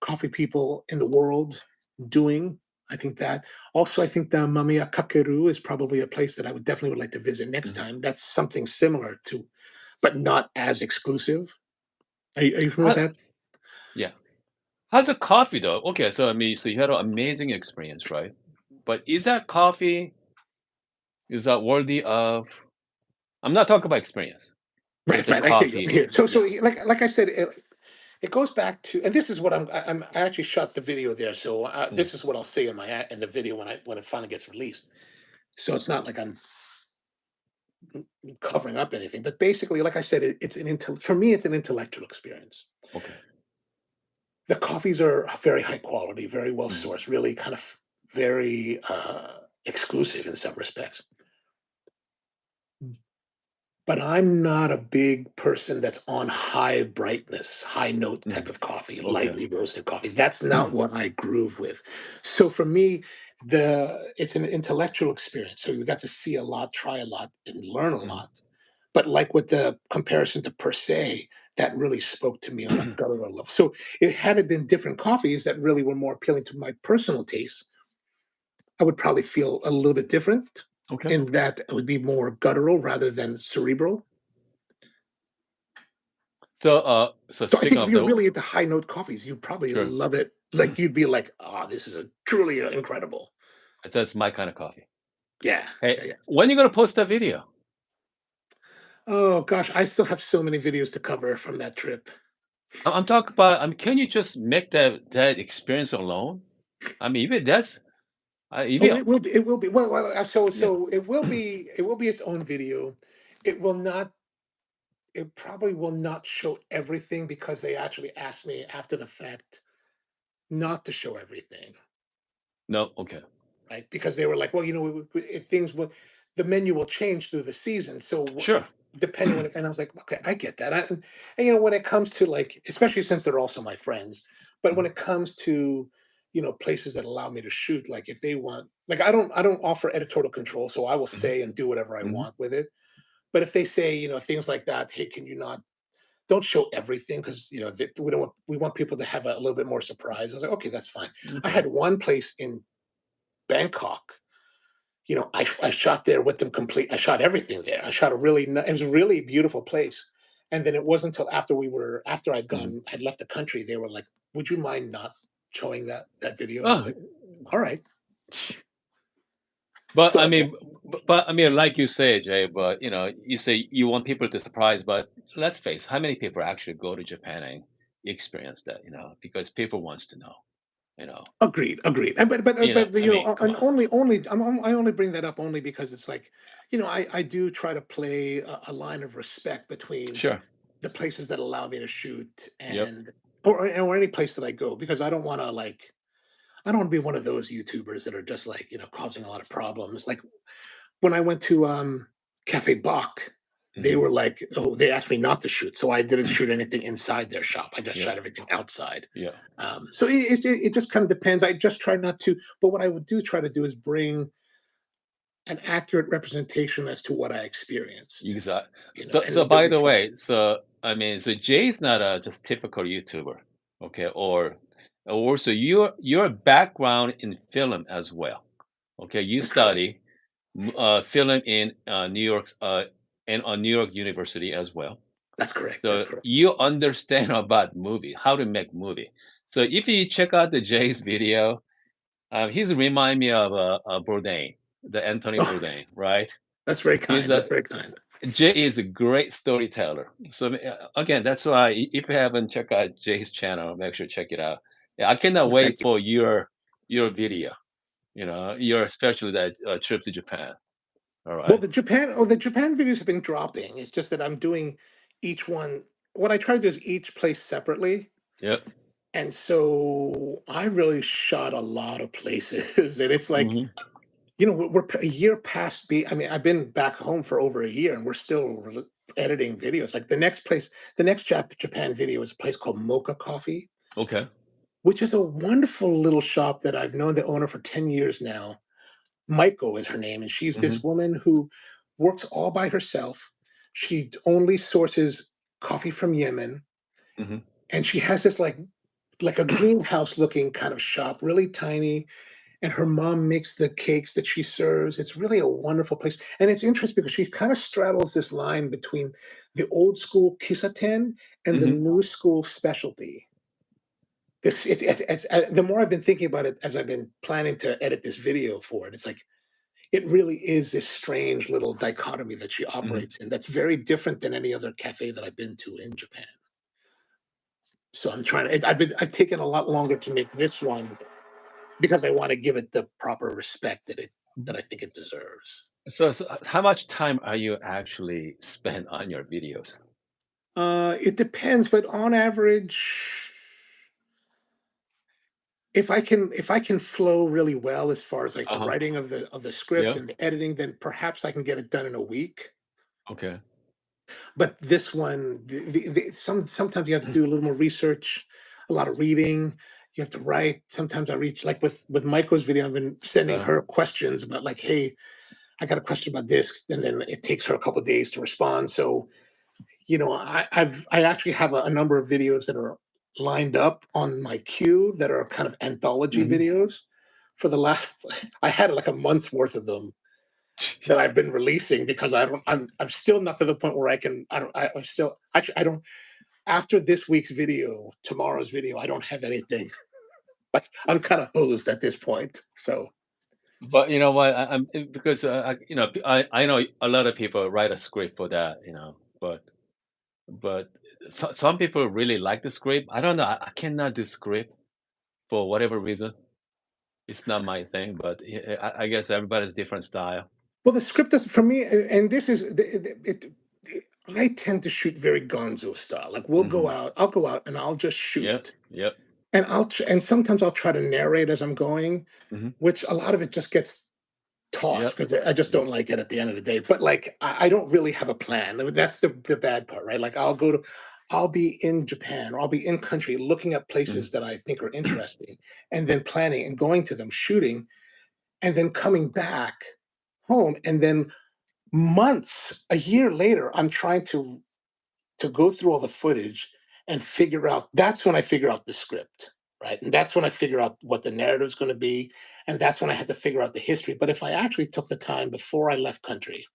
coffee people in the world doing. I think that also I think the Mamiya Kakeru is probably a place that I would like to visit next Mhm. time. That's something similar to, but not as exclusive. Are you familiar How with that? yeah. How's the coffee though? Okay, so I mean, so you had an amazing experience, right? But is that worthy of I'm not talking about experience. Is Right, the right. I hear you. I coffee hear you. So yeah. like I said, it goes back to, and this is what I actually shot the video there. So Mm. this is what I'll say in the video when it finally gets released. So it's not like I'm covering up anything, but basically, like I said, it's for me, it's an intellectual experience. Okay. The coffees are very high quality, very well Mhm. sourced, really kind of very exclusive in some respects. But I'm not a big person that's on high brightness, high note type Mhm. of coffee, Okay. lightly roasted coffee. That's not what I groove with. So for me, it's an intellectual experience. So you got to see a lot, try a lot, and learn a Mhm. lot. but like with the comparison to per se, that really spoke to me on a guttural level. So it had it been different coffees that really were more appealing to my personal taste, I would probably feel a little bit different Okay. in that it would be more guttural rather than cerebral. So So I speaking think if of you're the really into high note coffees, you'd probably sure, love it. Like you'd be like, "Ah, this is a truly incredible." that's my kind of coffee. Yeah, Hey, yeah, yeah. when you gonna post that video? Oh gosh, I still have so many videos to cover from that trip. I'm talking about. I mean, can you just make that experience alone? I mean, even that's Oh, even it will be. So yeah. it will be its own video. It will not. It probably will not show everything because they actually asked me after the fact not to show everything. No, okay. Right? Because they were like, well, if things will, the menu will change through the season. So Sure. if depending when, and I was like, okay, I get that. And when it comes to like, especially since they're also my friends, but when Mhm, it comes to places that allow me to shoot, like if they want, like I don't offer editorial control, so I will mhm, say and do whatever I mhm. want with it. But if they say things like that, hey, can you not? Don't show everything because we don't want we want people to have a little bit more surprise. I was like, okay, that's fine. I Okay. had one place in Bangkok. I shot there with them complete. I shot everything there. I shot it was a really beautiful place. And then it wasn't until after Mhm. I'd left the country, they were like, "Would you mind not showing that video?" And I was Oh, like, "All right." but I So mean, but I mean, like you say, Jay, but you say you want people to surprise, but let's face, how many people actually go to Japan and experience that? Because people wants to know. You know, agreed, agreed. And but I mean, come and on. only I only bring that up only because it's like, I do try to play a line of respect between Sure. the places that allow me to shoot Yep. and or any place that I go because I don't want to be one of those YouTubers that are just like, causing a lot of problems. Like when I went to Cafe Bach, they Hmm. were like, oh, they asked me not to shoot. So I didn't shoot anything inside their shop. I just Yeah. shot everything outside. Yeah. So it just kind of depends. I just try not to, but what I would do try to do is bring an accurate representation as to what I experienced, Exactly. So and the by the reflection. way, so I mean, so Jay's not a just typical YouTuber, okay? Or also your background in film as well, okay? You That's correct. study film in New York and on New York University as well. That's correct. That's So correct. you understand about movie, how to make movie. So if you check out the Jay's video, he's remind me of Bourdain, the Anthony Oh, Bourdain, right? that's very He's kind. a That's very kind. Jay is a great storyteller. So again, that's why if you haven't checked out Jay's channel, make sure to check it out. Yeah, I cannot Well, wait thank you. for your video. Your especially that trip to Japan. All Well, right. the Japan videos have been dropping. It's just that I'm doing each one. What I try to do is each place separately, Yep. and so I really shot a lot of places, and it's like Hmm. we're a year past. I mean, I've been back home for over a year, and we're still editing videos. Like the next Japan video is a place called Mocha Coffee, Okay. which is a wonderful little shop that I've known the owner for 10 years now. Maiko is her name, and she's Hmm. this woman who works all by herself. She only sources coffee from Yemen, Hmm. and she has this like a greenhouse looking kind of shop, really tiny. And her mom makes the cakes that she serves. It's really a wonderful place, and it's interesting because she kind of straddles this line between the old school kisaten and the Hmm. new school specialty. The more I've been thinking about it as I've been planning to edit this video for it, it's like it really is this strange little dichotomy that she Hmm. operates in that's very different than any other cafe that I've been to in Japan. So I'm trying to. I've taken a lot longer to make this one because I want to give it the proper respect that I think it deserves. So how much time are you actually spend on your videos? It depends, but on average, if I can flow really well as far as like the Uh-huh. writing of the script Yeah. and the editing, then perhaps I can get it done in a week. Okay. But this one, sometimes you have to do a little more research, a lot of reading. You have to write. Sometimes I reach like with Michael's video, I've been sending Uh, her questions about like, hey, I got a question about this, and then it takes her a couple of days to respond. So I actually have a number of videos that are lined up on my queue that are kind of anthology Mhm. videos for the last. I had like a month's worth of them that I've been releasing because I'm still not to the point where I can I don't I'm still actually I don't after this week's video, tomorrow's video, I don't have anything. Like I'm kind of hosed at this point. So But you know what? Because I know a lot of people write a script for that, but some people really like the script. I don't know. I cannot do script for whatever reason. It's not my thing, but I guess everybody's different style. well, the script is for me, and this is I tend to shoot very gonzo style. Like Hmm. I'll go out and I'll just Yep. shoot, Yep. and and sometimes I'll try to narrate as I'm going, Hmm. which a lot of it just gets tossed Yep. because I just Yep. don't like it at the end of the day. But like I don't really have a plan. I mean, that's the bad part, right? Like I'll be in Japan or I'll be in country looking at Hmm. places that I think are interesting, and then planning and going to them, shooting, and then coming back home, and then months, a year later, I'm trying to go through all the footage and figure out. That's when I figure out the script, right? And that's when I figure out what the narrative's going to be, and that's when I have to figure out the history. But if I actually took the time before I left country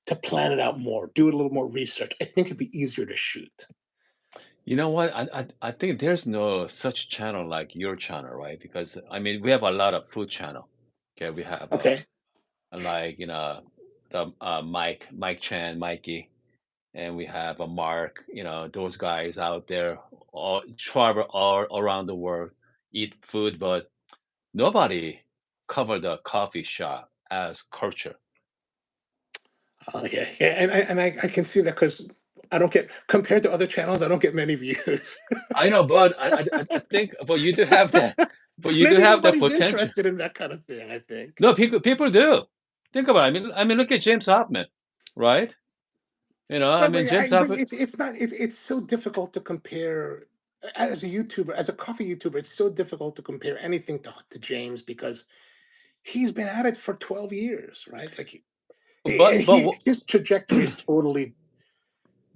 to plan it out more, do a little more research, I think it'd be easier to shoot. You know what? I think there's no such channel like your channel, right? Because I mean, we have a lot of food channel. Okay, we have Okay. like the Mike Chan, Mikey, and we have a Mark. Those guys out there all travel all around the world, eat food, but nobody cover the coffee shop as culture. Oh yeah, yeah, I can see that because I don't get compared to other channels, I don't get many views. I know, but I think, but you do have that, but you do Maybe have the nobody's potential. interested in that kind of thing. I think. No, people do. Think about it. I mean, look at James Hoffman, right? I But mean, James but Hoffman. it's not it's so difficult to compare as a YouTuber, as a coffee YouTuber. It's so difficult to compare anything to James because he's been at it for 12 years, right? Like and his trajectory is totally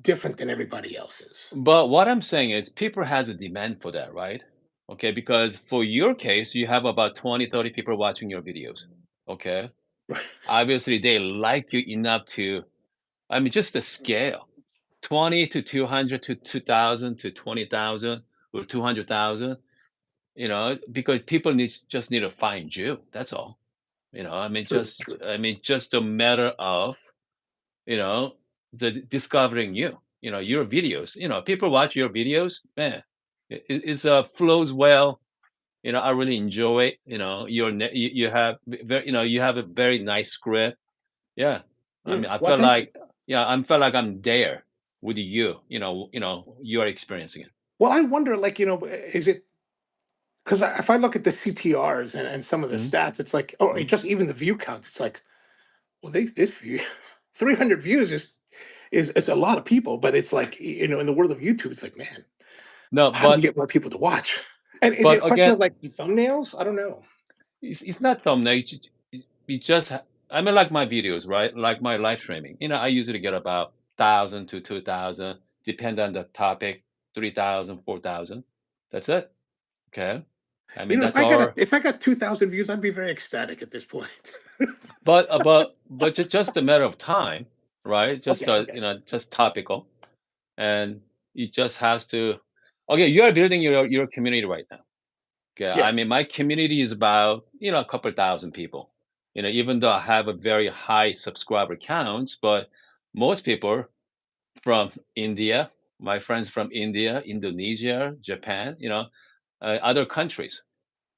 different than everybody else's. But what I'm saying is people has a demand for that, right? Okay, because for your case, you have about 20, 30 people watching your videos. Okay. Right. Obviously, they like you enough to, I mean, just the scale 20 to 200 to 2,000 to 20,000 or 200,000, because people just need to find you. That's all. True, true. I mean, just a matter of, you know, discovering you, your videos. People watch your videos, man, it flows well. I really enjoy it. You have you have a very nice script. Yeah. I Yeah. mean, I Well, felt thank you. like, yeah, I felt like I'm there with you, you are experiencing it. Well, I wonder, like, is it because if I look at the CTRs and some of the Mhm, stats, it's like, or mhm. just even the view count, it's like, well, this view, 300 views is a lot of people, but it's like, in the world of YouTube, it's like, man, No, how do we get more people to watch? And is it but a question again, of like the thumbnails? I don't know. it's not thumbnail. You just I mean, like my videos, right? Like my live streaming. I usually get about 1,000 to 2,000, depend on the topic, 3,000, 4,000. That's it. Okay. I mean, If that's I got our. if I got 2,000 views, I'd be very ecstatic at this point. But just a matter of time, right? Just Okay, okay. just topical, and it just has to. Okay, you are building your community right now. Okay, I mean, Yes. my community is about a couple thousand people. Even though I have a very high subscriber counts, but most people from India, my friends from India, Indonesia, Japan, other countries.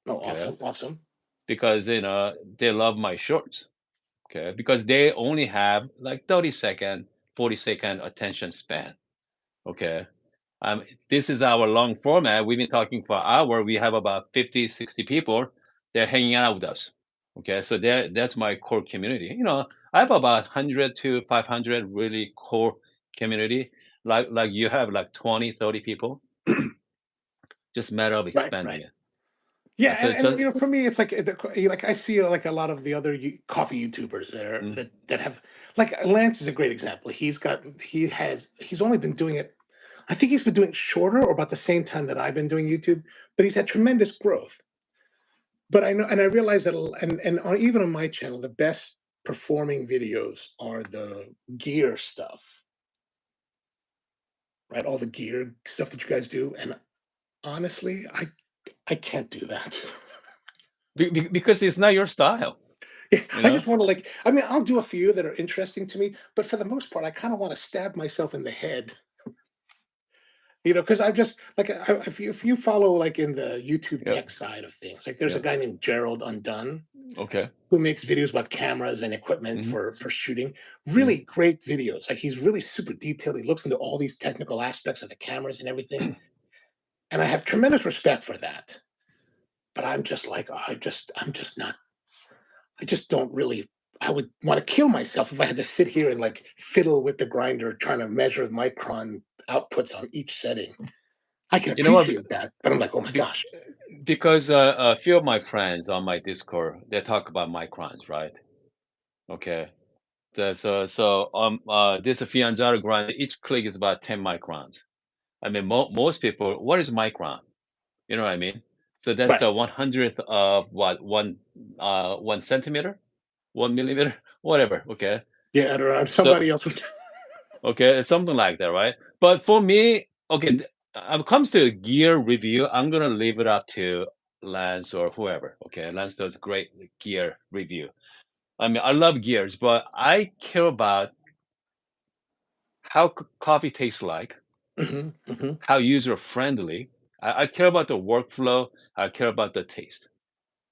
Oh, Okay, awesome, awesome. because they love my shorts. Okay, because they only have like 30-second, 40-second attention span. Okay. This is our long format. We've been talking for an hour. We have about 50, 60 people. They're hanging out with us. Okay. So that's my core community. I have about 100 to 500 really core community. Like you have like 20, 30 people. Just matter of Right, expanding right. it. Yeah, and Just for me, it's like like I see like a lot of the other coffee YouTubers that are mm, that have like Lance is a great example. He's only been doing it. I think he's been doing it shorter or about the same time that I've been doing YouTube, but he's had tremendous growth. But I know, and I realize that, even on my channel, the best performing videos are the gear stuff, right? All the gear stuff that you guys do, and honestly, I can't do that. because it's not your style, Yeah, you I know? just want to like. I mean, I'll do a few that are interesting to me, but for the most part, I kind of want to stab myself in the head, because I've just like if you follow like in the YouTube Yep. tech side of things, like there's a Yep. guy named Gerald Undone Okay. who makes videos about cameras and equipment Mhm. for shooting. Mhm. Really great videos. Like he's really super detailed. He looks into all these technical aspects of the cameras and everything, and I have tremendous respect for that. But I'm just like I'm just not. I just don't really. I would want to kill myself if I had to sit here and like fiddle with the grinder trying to measure micron outputs on each setting. I can You know what? appreciate that, but I'm like, oh my Be gosh. because, a few of my friends on my Discord, they talk about microns, right? Okay. This Fianzaro grind, each click is about 10 microns. I mean, most people, what is micron? You know what I mean? So that's Right. the 100th of what? 1 centimeter? 1 millimeter? Whatever, okay? Yeah, I don't know. So, Somebody else would. okay, something like that, right? But for me, okay, when it comes to gear review, I'm gonna leave it up to Lance or whoever. Okay, Lance does great gear review. I mean, I love gears, but I care about how coffee tastes like, Hmm, hmm. how user friendly. I care about the workflow. I care about the taste.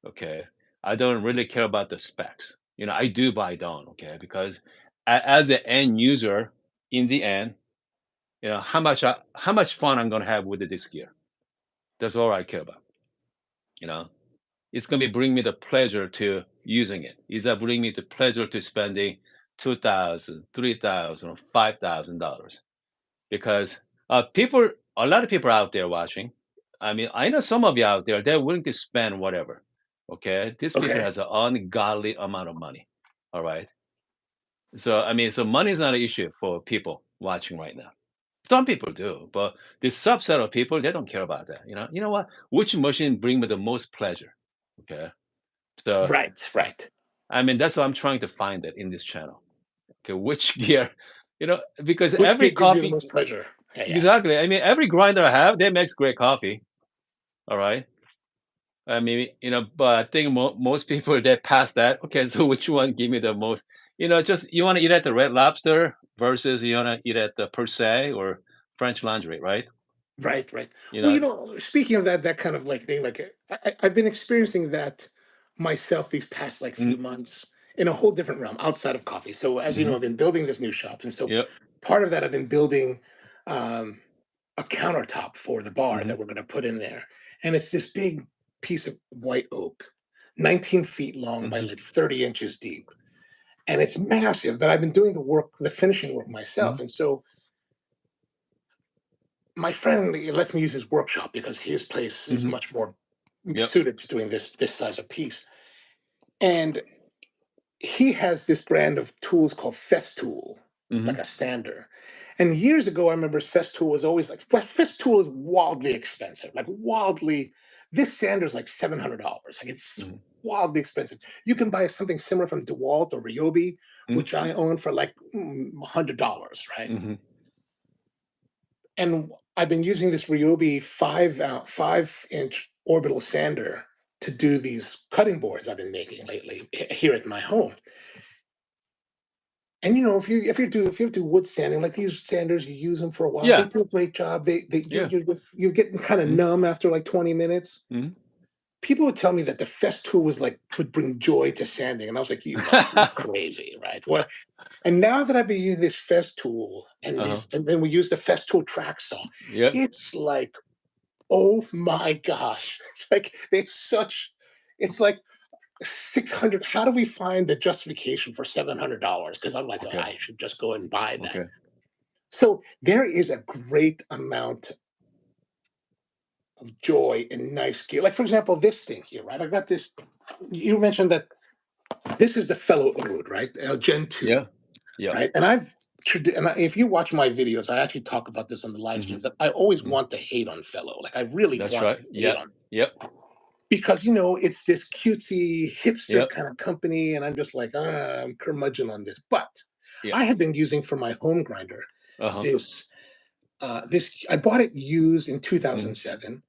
Okay, I don't really care about the specs. I do, but I don't. Okay, because as an end user, in the end, how much fun I'm gonna have with this gear. That's all I care about. You know, it's gonna be bring me the pleasure to using it. Is that bring me the pleasure to spending 2,000, 3,000, or $5,000? Because a lot of people out there watching. I mean, I know some of you out there, they're willing to spend whatever. Okay, these people Okay. has an ungodly amount of money. All right, so I mean, so money is not an issue for people watching right now. Some people do, but this subset of people, they don't care about that. You know what? Which machine bring me the most pleasure? Okay, so Right, right. I mean, that's what I'm trying to find it in this channel. Okay, which gear? Because Which every gig gives you the coffee, most pleasure? Yeah, yeah. exactly. I mean, every grinder I have, they makes great coffee. All right. I mean, but I think most people they pass that. Okay, so which one give me the most? Just you want to eat at the Red Lobster versus you want to eat at the Per Se or French Laundry, right? Right, right. You Well, know. speaking of that kind of like thing, like I've been experiencing that myself these past like few Mm, months in a whole different realm outside of coffee. So as you know, mm-hmm. I've been building this new shop, and so Yep. part of that I've been building um, a countertop for the bar Mm-hmm. that we're going to put in there, and it's this big piece of white oak, 19 feet long by Mm-hmm. like 30 inches deep, and it's massive. But I've been doing the finishing work Mm-hmm. myself, and so my friend lets me use his workshop because his place is Mm-hmm. much more Yep. suited to doing this size of piece. And he has this brand of tools called Festool, Mm-hmm. like a sander. And years ago, I remember Festool was always like Festool is wildly expensive, like wildly. This sander is like $700. Like it's Mm-hmm. wildly expensive. You can buy something similar from DeWalt or Ryobi, which I own for like $100, right? Mm-hmm. And I've been using this Ryobi 5-inch orbital sander to do these cutting boards I've been making lately here at my home. And if you do wood sanding like these sanders, you use them for a while. They Yeah. do a great job. Yeah. You're getting kind of Mm-hmm. numb after like 20 minutes. Mm-hmm. People would tell me that the Festool would bring joy to sanding, and I was like, you must be crazy, right? What? And now that I've been using this Festool Uh-huh. and then we use the Festool track saw, Yep. it's like, oh my gosh. Like it's like 600. How do we find the justification for $700? Because I'm like, oh, Okay. I should just go and buy that. Okay. So there is a great amount of joy and nice gear. Like for example, this thing here, right? I got this. You mentioned that this is the fellow ode, right? Gen 2, Yeah. Yep. right? And if you watch my videos, I actually talk about this on the live Mhm. streams that I always Mhm. want to hate on fellow. Like I really That's want right. to hate Yep. on Yep. because it's this cutesy hipster Yep. kind of company, and I'm just like, I'm curmudgeon on this. But Yeah. I have been using for my home grinder Uh-huh. this I bought it used in Mhm. 2007,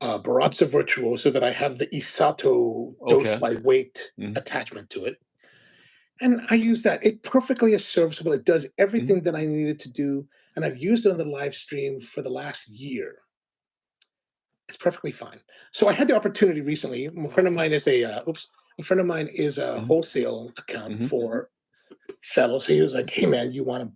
Barazza Virtuoso that I have the Isato dose Okay. by weight Mhm. attachment to it. And I use that. It perfectly is serviceable. It does Mhm. everything that I needed to do. And I've used it on the live stream for the last year. It's perfectly fine. So I had the opportunity recently. A friend of mine is a Mhm. wholesale account Mhm. for fellows. He was like, "Hey man, you want to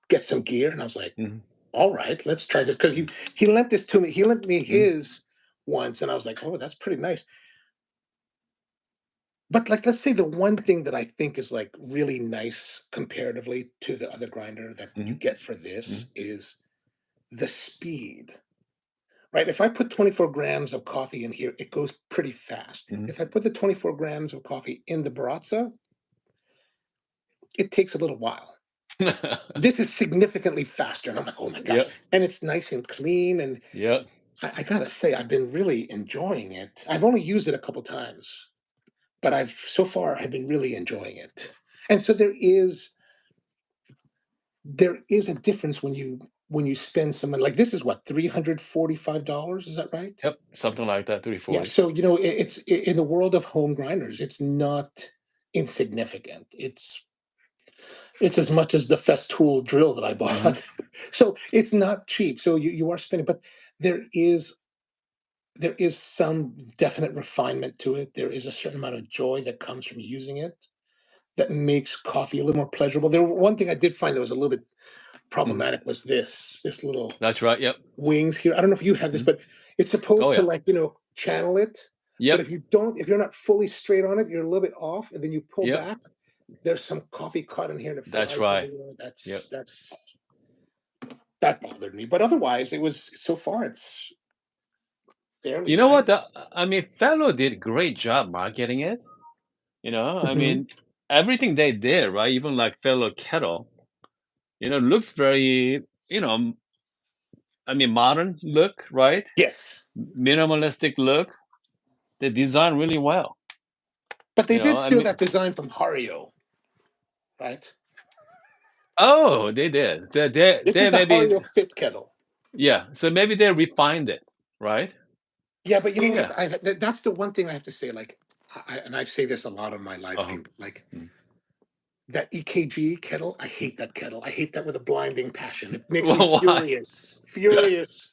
get some gear?" And I was like, Mhm. "All right, let's try this." Because he lent this to me. He lent me Mhm. his once, and I was like, "Oh, that's pretty nice." But like, let's say the one thing that I think is like really nice comparatively to the other grinder that you Mhm. get for this Mhm. is the speed. Right? If I put 24 grams of coffee in here, it goes pretty fast. Mhm. If I put the 24 grams of coffee in the Barazza, it takes a little while. This is significantly faster. And I'm like, oh my gosh. Yep. And it's nice and clean. And Yep. I gotta say, I've been really enjoying it. I've only used it a couple times, but I've been really enjoying it. And so there is a difference when you spend some money. Like this is what, $345, is that right? Yep. Something like that, Yeah, 340. so in the world of home grinders, it's not insignificant. It's as much as the Festool drill that I Mhm. bought. So it's not cheap. So you are spending, but there is there is some definite refinement to it. There is a certain amount of joy that comes from using it that makes coffee a little more pleasurable. One thing I did find that was a little bit Mhm. problematic was this little That's right. Yep. wings here. I don't know if you have this, Mhm. but it's Oh, supposed to yeah. like, channel it. But Yep. if you're not fully straight on it, you're a little bit off, and then you pull Yep. back. There's some coffee caught in here and it That's flies right. everywhere. Yep. That bothered me. But otherwise, so far it's fairly You know what? nice. I mean, Fellow did a great job marketing it. I Mhm. mean, everything they did, right? Even like Fellow Kettle, looks very, you know, I mean, modern look, right? Yes, Minimalistic look. They design really well. but they did I steal mean, that design from Hario, right? oh, they did. This They is the maybe, Hario Fit Kettle. yeah. So maybe they refined it, right? Yeah, but you know Yeah. what? That's the one thing I have to say. Like, and I say this a lot on my live Uh-huh. stream. Like Mm. that EKG kettle, I hate that kettle. I hate that with a blinding passion. It makes me Well, why? furious, furious.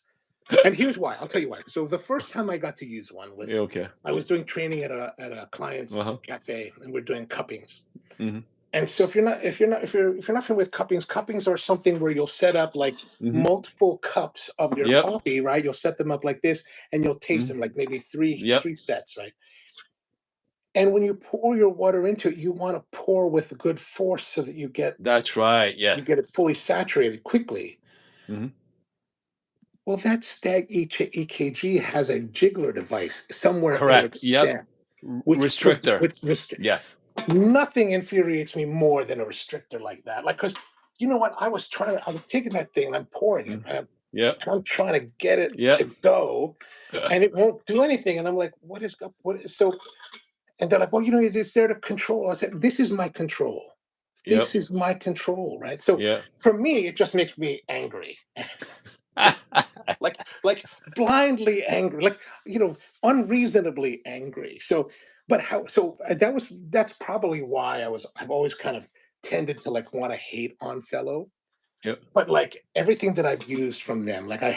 And here's why. I'll tell you why. So the first time I got to use one Yeah, was okay. I was doing training at a client's Uh-huh. cafe, and we're doing cuppings. Mhm. And so if you're not familiar with cuppings, cuppings are something where you'll set up like Mhm. multiple cups of your Yep. coffee, right? You'll set them up like this, and you'll taste Mhm. them like maybe three Yep. three sets, right? And when you pour your water into it, you want to pour with good force so that you get That's right. you Yes. get it fully saturated quickly. Mhm. Well, that Stag EKG has a jiggler device somewhere in Correct. its Yep. stack, which Restrictor. which restri- Yes. nothing infuriates me more than a restrictor like that. Like, because you know what? I was taking that thing and I'm pouring it, Mm. right? Yep. And I'm trying to get it Yep. to go, and it won't do anything. And I'm like, what is up? What is so? And they're like, well, is there to control? I said, this is my control. Yep. This is my control, right? So Yep. for me, it just makes me angry. Like blindly angry, like unreasonably angry. So but how so that's probably why I've always kind of tended to like want to hate on fellow. Yep. But like everything that I've used from them, like I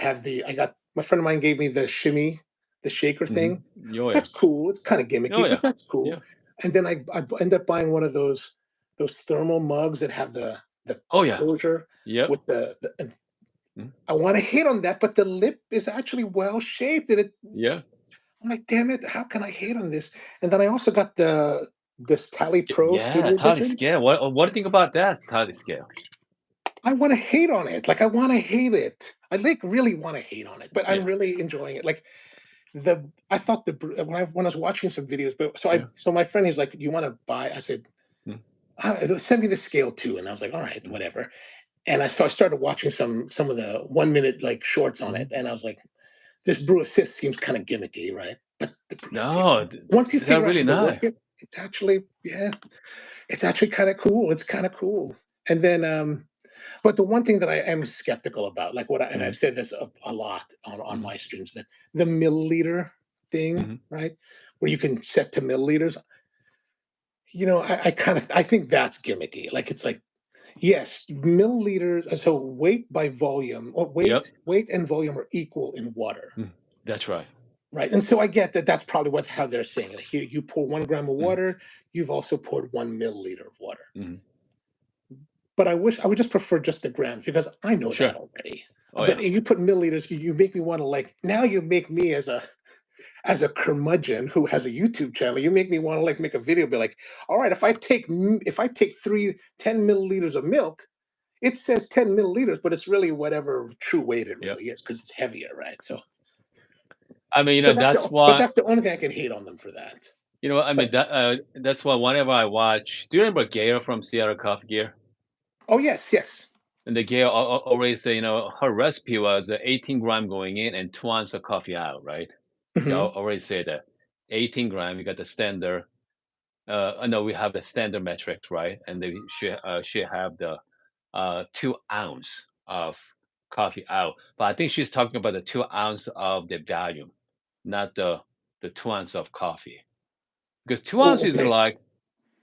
got my friend of mine gave me the shimmy, the shaker Mhm. thing. Oh, yeah. That's cool. It's kind of Oh, gimmicky, yeah. but that's cool. Yeah. And then I end up buying one of those thermal mugs that have Oh, the yeah. closure Yep. with the Mhm. I want to hit on that, but the lip is actually well shaped, and Yeah. I'm like, damn it, how can I hate on this? And then I also got this Tally Pro Yeah, Studio tally Edition. scale. What do you think about that tally scale? I want to hate on it. Like I want to hate it. I like really want to hate on it, but I'm Yeah. really enjoying it. Like I thought when I was watching some videos, but Yeah. so my friend is like, "You want to buy?" I said, Mm, Send me the scale too," and I was like, "All right, mm, whatever." And I started watching some of the 1 minute like shorts on it, mhm. and I was like, "This brew assist seems kind of gimmicky, right?" But the brew assist, No, once you they're figure out really how to work nice. it, it's actually yeah, it's actually kind of cool. It's kind of cool. And then but the one thing that I am skeptical about, like and I've Mhm, said this a lot on mhm, my streams, that the milliliter thing, mhm. right, where you can set to milliliters. I think that's gimmicky. Like it's like, yes, milliliters. So weight by volume, or Yep. weight and volume are equal in water, Mm, that's right. right? And so I get that that's probably how they're saying it. Here, you pour 1 gram of Mhm, water, you've also poured 1 milliliter of water. mhm. But I would just prefer just the grams because I know Sure. that already. Oh, But yeah. you put milliliters, you make me want to, like, now you make me as a curmudgeon who has a YouTube channel, you make me want to like make a video, be like, all right, if I take 10 milliliters of milk, it says 10 milliliters, but it's really whatever true weight it Yep. really is because it's heavier, right? So, I mean, that's why that's the only thing I can hate on them for that. I mean, But that's why whenever I watch, do you remember Gail from Seattle Coffee Gear? oh yes, yes. And the Gail always say, her recipe was 18 gram going in and 2 ounces of coffee out, right? They Hmm. already say that 18 gram, you got the standard. No, we have the standard metrics, right? And they should have the 2 ounce of coffee out. But I think she's talking about the 2 ounce of the volume, not the 2 ounce of coffee. Because two Oh, ounces is okay. like,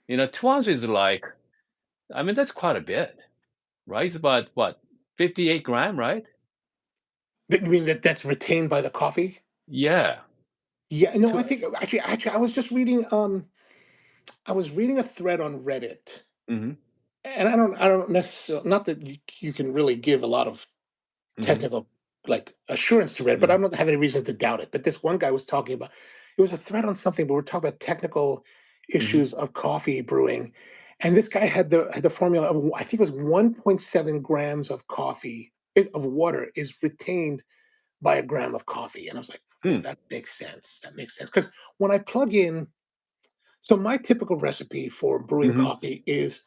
2 ounces is like, I mean, that's quite a bit, right? It's about what, 58 gram, right? You mean that's retained by the coffee? Yeah. Yeah, no, I Two. think actually I was reading a thread on Reddit, Mm-hmm. and I don't necessarily, not that you can really give a lot of Mm-hmm. technical like assurance to Reddit, but I Mm-hmm. don't have any reason to doubt it. But this one guy was talking about, it was a thread on something, but we're talking about technical Mm-hmm. issues of coffee brewing, and this guy had the formula of, I think it was 1.7 grams of of water is retained by a gram of coffee, and I was like, oh, Hmm. that makes sense. That makes sense because when I plug in, so my typical recipe for brewing Mm-hmm. coffee is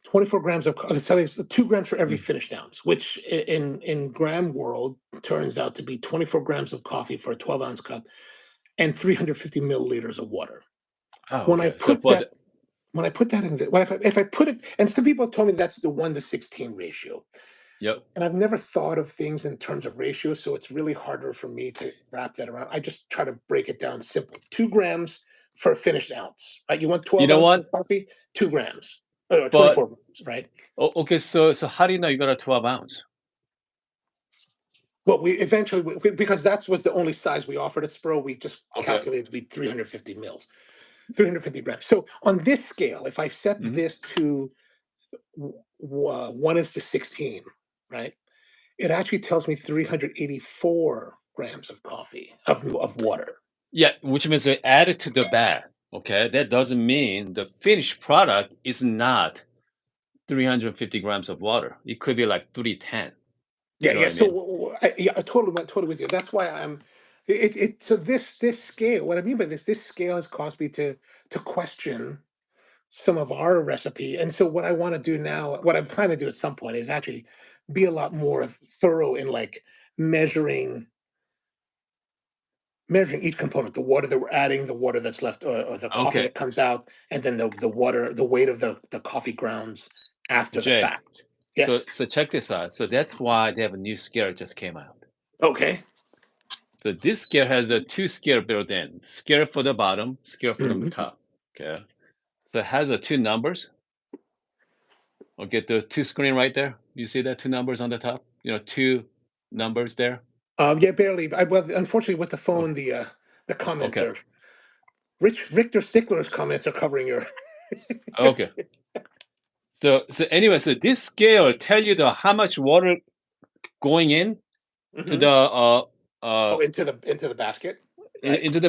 24 grams of so it's 2 grams for every Mm. finished ounce, which in gram world turns out to be 24 grams of coffee for a 12-ounce cup and 350 milliliters of water. Oh, When I okay. So put for that the, when I put that in the, when if I put it, and some people told me that's the 1 to 16 ratio. yep. And I've never thought of things in terms of ratios, so it's really harder for me to wrap that around. I just try to break it down simple. 2 grams for a finished ounce, right? You want You 12 know ounces of what? coffee, 2 grams, or But 24 grams, right? okay, so how do you know you got a 12 ounce? Well, we eventually, because that was the only size we offered at Spro, we just Okay. calculated to be 350 mils, 350 grams. So on this scale, if I set Mm-hmm. this to 1 is to 16, right? It actually tells me 384 grams of coffee, of water. Yeah, which means they add it to the bag. Okay, that doesn't mean the finished product is not 350 grams of water. It could be like 310. Yeah, You know yeah. what I So mean? yeah, I totally with you. That's why so this scale. What I mean by this scale has caused me to question some of our recipe. And so what I want to do now, what I'm planning to do at some point, is actually be a lot more thorough in like measuring measuring each component, the water that we're adding, the water that's left, or the coffee Okay, that comes out, and then the water, the weight of the coffee grounds after the Jay. fact. So Yes. so check this out. So that's why they have a new scale just came out. Okay. So this scale has a two scale built in. Scale for the bottom, scale for the Mhm. top. Okay. So it has two numbers. Okay, the two screen right there. You see that two numbers on the top? Two numbers there. Yeah, barely. Well, unfortunately, with the Oh, phone, the comments okay. are Richter Stickler's comments are covering your. Okay. So anyway, so this scale tell you the how much water going in to the Mhm. Oh, into the basket, right? into the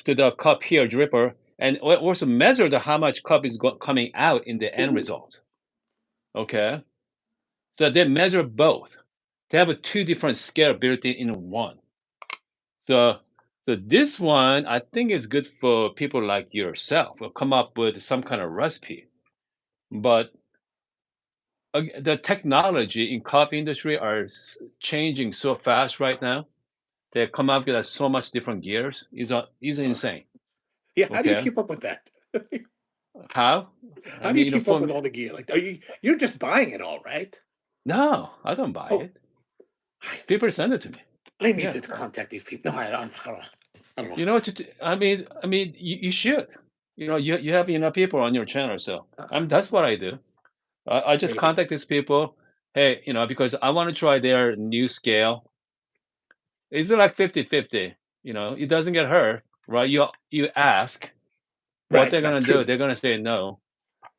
to the cup here dripper, and also measure the how much cup is coming out in the end Ooh. result. Okay, so they measure both. They have two different scale built in one. So, so this one I think is good for people like yourself who come up with some kind of recipe. But the technology in coffee industry are changing so fast right now. They come up with so much different gears. Is Uh, insane. yeah, how do you Okay, keep up with that? how? I How do you mean, keep up for with me, all the gear? Like, you're just buying it all, right? no, I don't buy Oh, it. I need People to send it to me. I need Yeah, to contact these people. No, I don't know. you know what to do. I mean, you should. You have enough people on your channel, so that's what I do. I just Maybe. contact these people. Hey, because I want to try their new scale. It's like 50-50. It doesn't get hurt, right? You ask what Right, they're right. gonna do. True. They're gonna say no.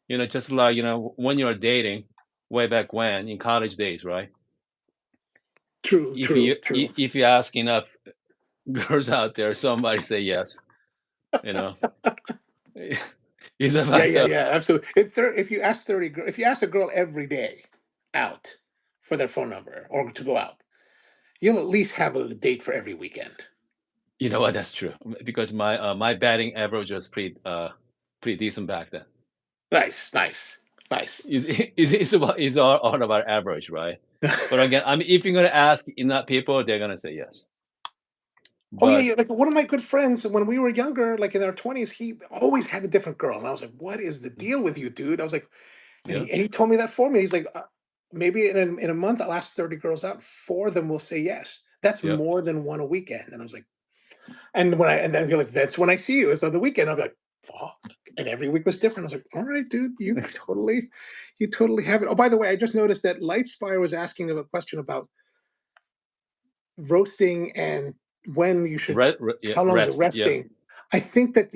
Just like when you're dating, way back when in college days, right? True, If true, you true. if you ask enough girls out there, somebody say yes. You know, it's Yeah, about yeah, the yeah. Absolutely. If you ask if you ask a girl every day out for their phone number or to go out, you'll at least have a date for every weekend. you know what? That's true because my batting average was pretty decent back then. Nice, nice, nice. It's all about average, right? But again, I mean, if you're gonna ask enough people, they're gonna say yes. Oh yeah, But yeah. Like one of my good friends, when we were younger, like in our 20s, he always had a different girl, and I was like, "What is the deal with you, dude?" I was like, yeah, and he told me that for me. He's like, "Maybe in a month, I'll ask 30 girls out. 4 of them will say yes. That's yeah. more than one a weekend." And I was like, and then you're like, "That's when I see you. It's on the weekend." I'm like, "Fuck!" And every week was different. I was like, "All right, dude, you totally have it." Oh, by the way, I just noticed that Lightspire was asking a question about roasting and when you should Yeah, how long the rest. Yeah. resting. I think that,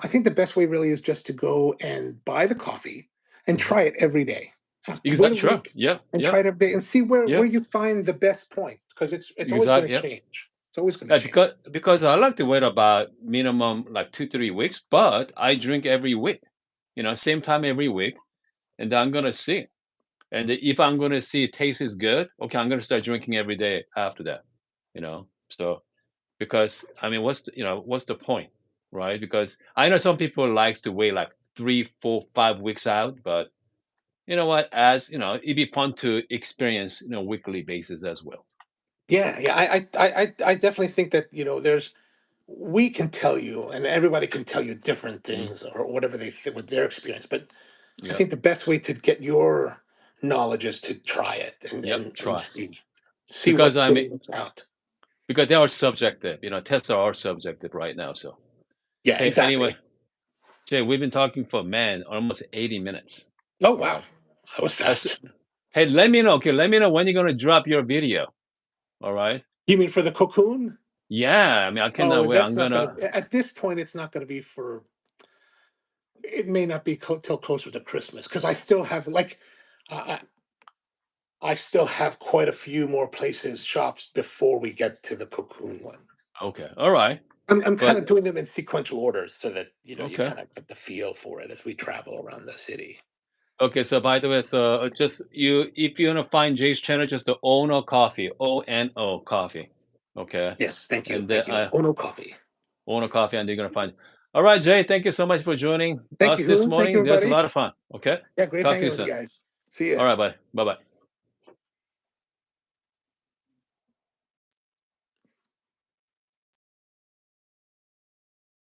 I think the best way really is just to go and buy the coffee and Mhm. try it every day. Wait a Exactly. Sure. week Yeah. and Yeah. try it every day and see where Yeah. you find the best point, because it's always going Exactly. to Yeah. change. It's always going to change. Because I like to wait about minimum like 2-3 weeks, but I drink every week. Same time every week, and I'm gonna see. And if I'm gonna see it taste is good, okay, I'm gonna start drinking every day after that. So because I mean, what's the point, right? Because I know some people likes to wait like 3, 4, 5 weeks out, but you know what? As it'd be fun to experience, weekly basis as well. Yeah, yeah. I definitely think that, there's we can tell you, and everybody can tell you different Mhm. things or whatever they fit with their experience. But I Yep. think the best way to get your knowledge is to try it and Yep. and Try see because what I mean works out. because they are subjective. Tests are subjective right now. So Yeah, hey, anyway, exactly. Jay, we've been talking for man almost 80 minutes. Oh All wow, right. that was As, fast. hey, let me know. Okay, let me know when you're gonna drop your video. All right. You mean for the cocoon? Yeah. I mean, I Oh, cannot wait. that's I'm not gonna. gonna. At this point, it's not gonna be for. It may not be till closer to Christmas, because I still have I, I still have quite a few more places, shops before we get to the cocoon one. Okay. All right. I'm kind But of doing them in sequential orders so that you okay. kind of get the feel for it as we travel around the city. Okay, so by the way, so just if you wanna find Jay's channel, just the Ono Coffee, ONO Coffee, okay? Yes, thank you, And thank you. Oh no, coffee. Ono Coffee, and you're gonna find. All right, Jay, thank you so much for joining Thank us you, this Hoon. Thank you, morning. There's a everybody. lot of fun. Okay, Yeah, great talk to hanging you with you soon. guys. See ya. All right, buddy. Bye bye.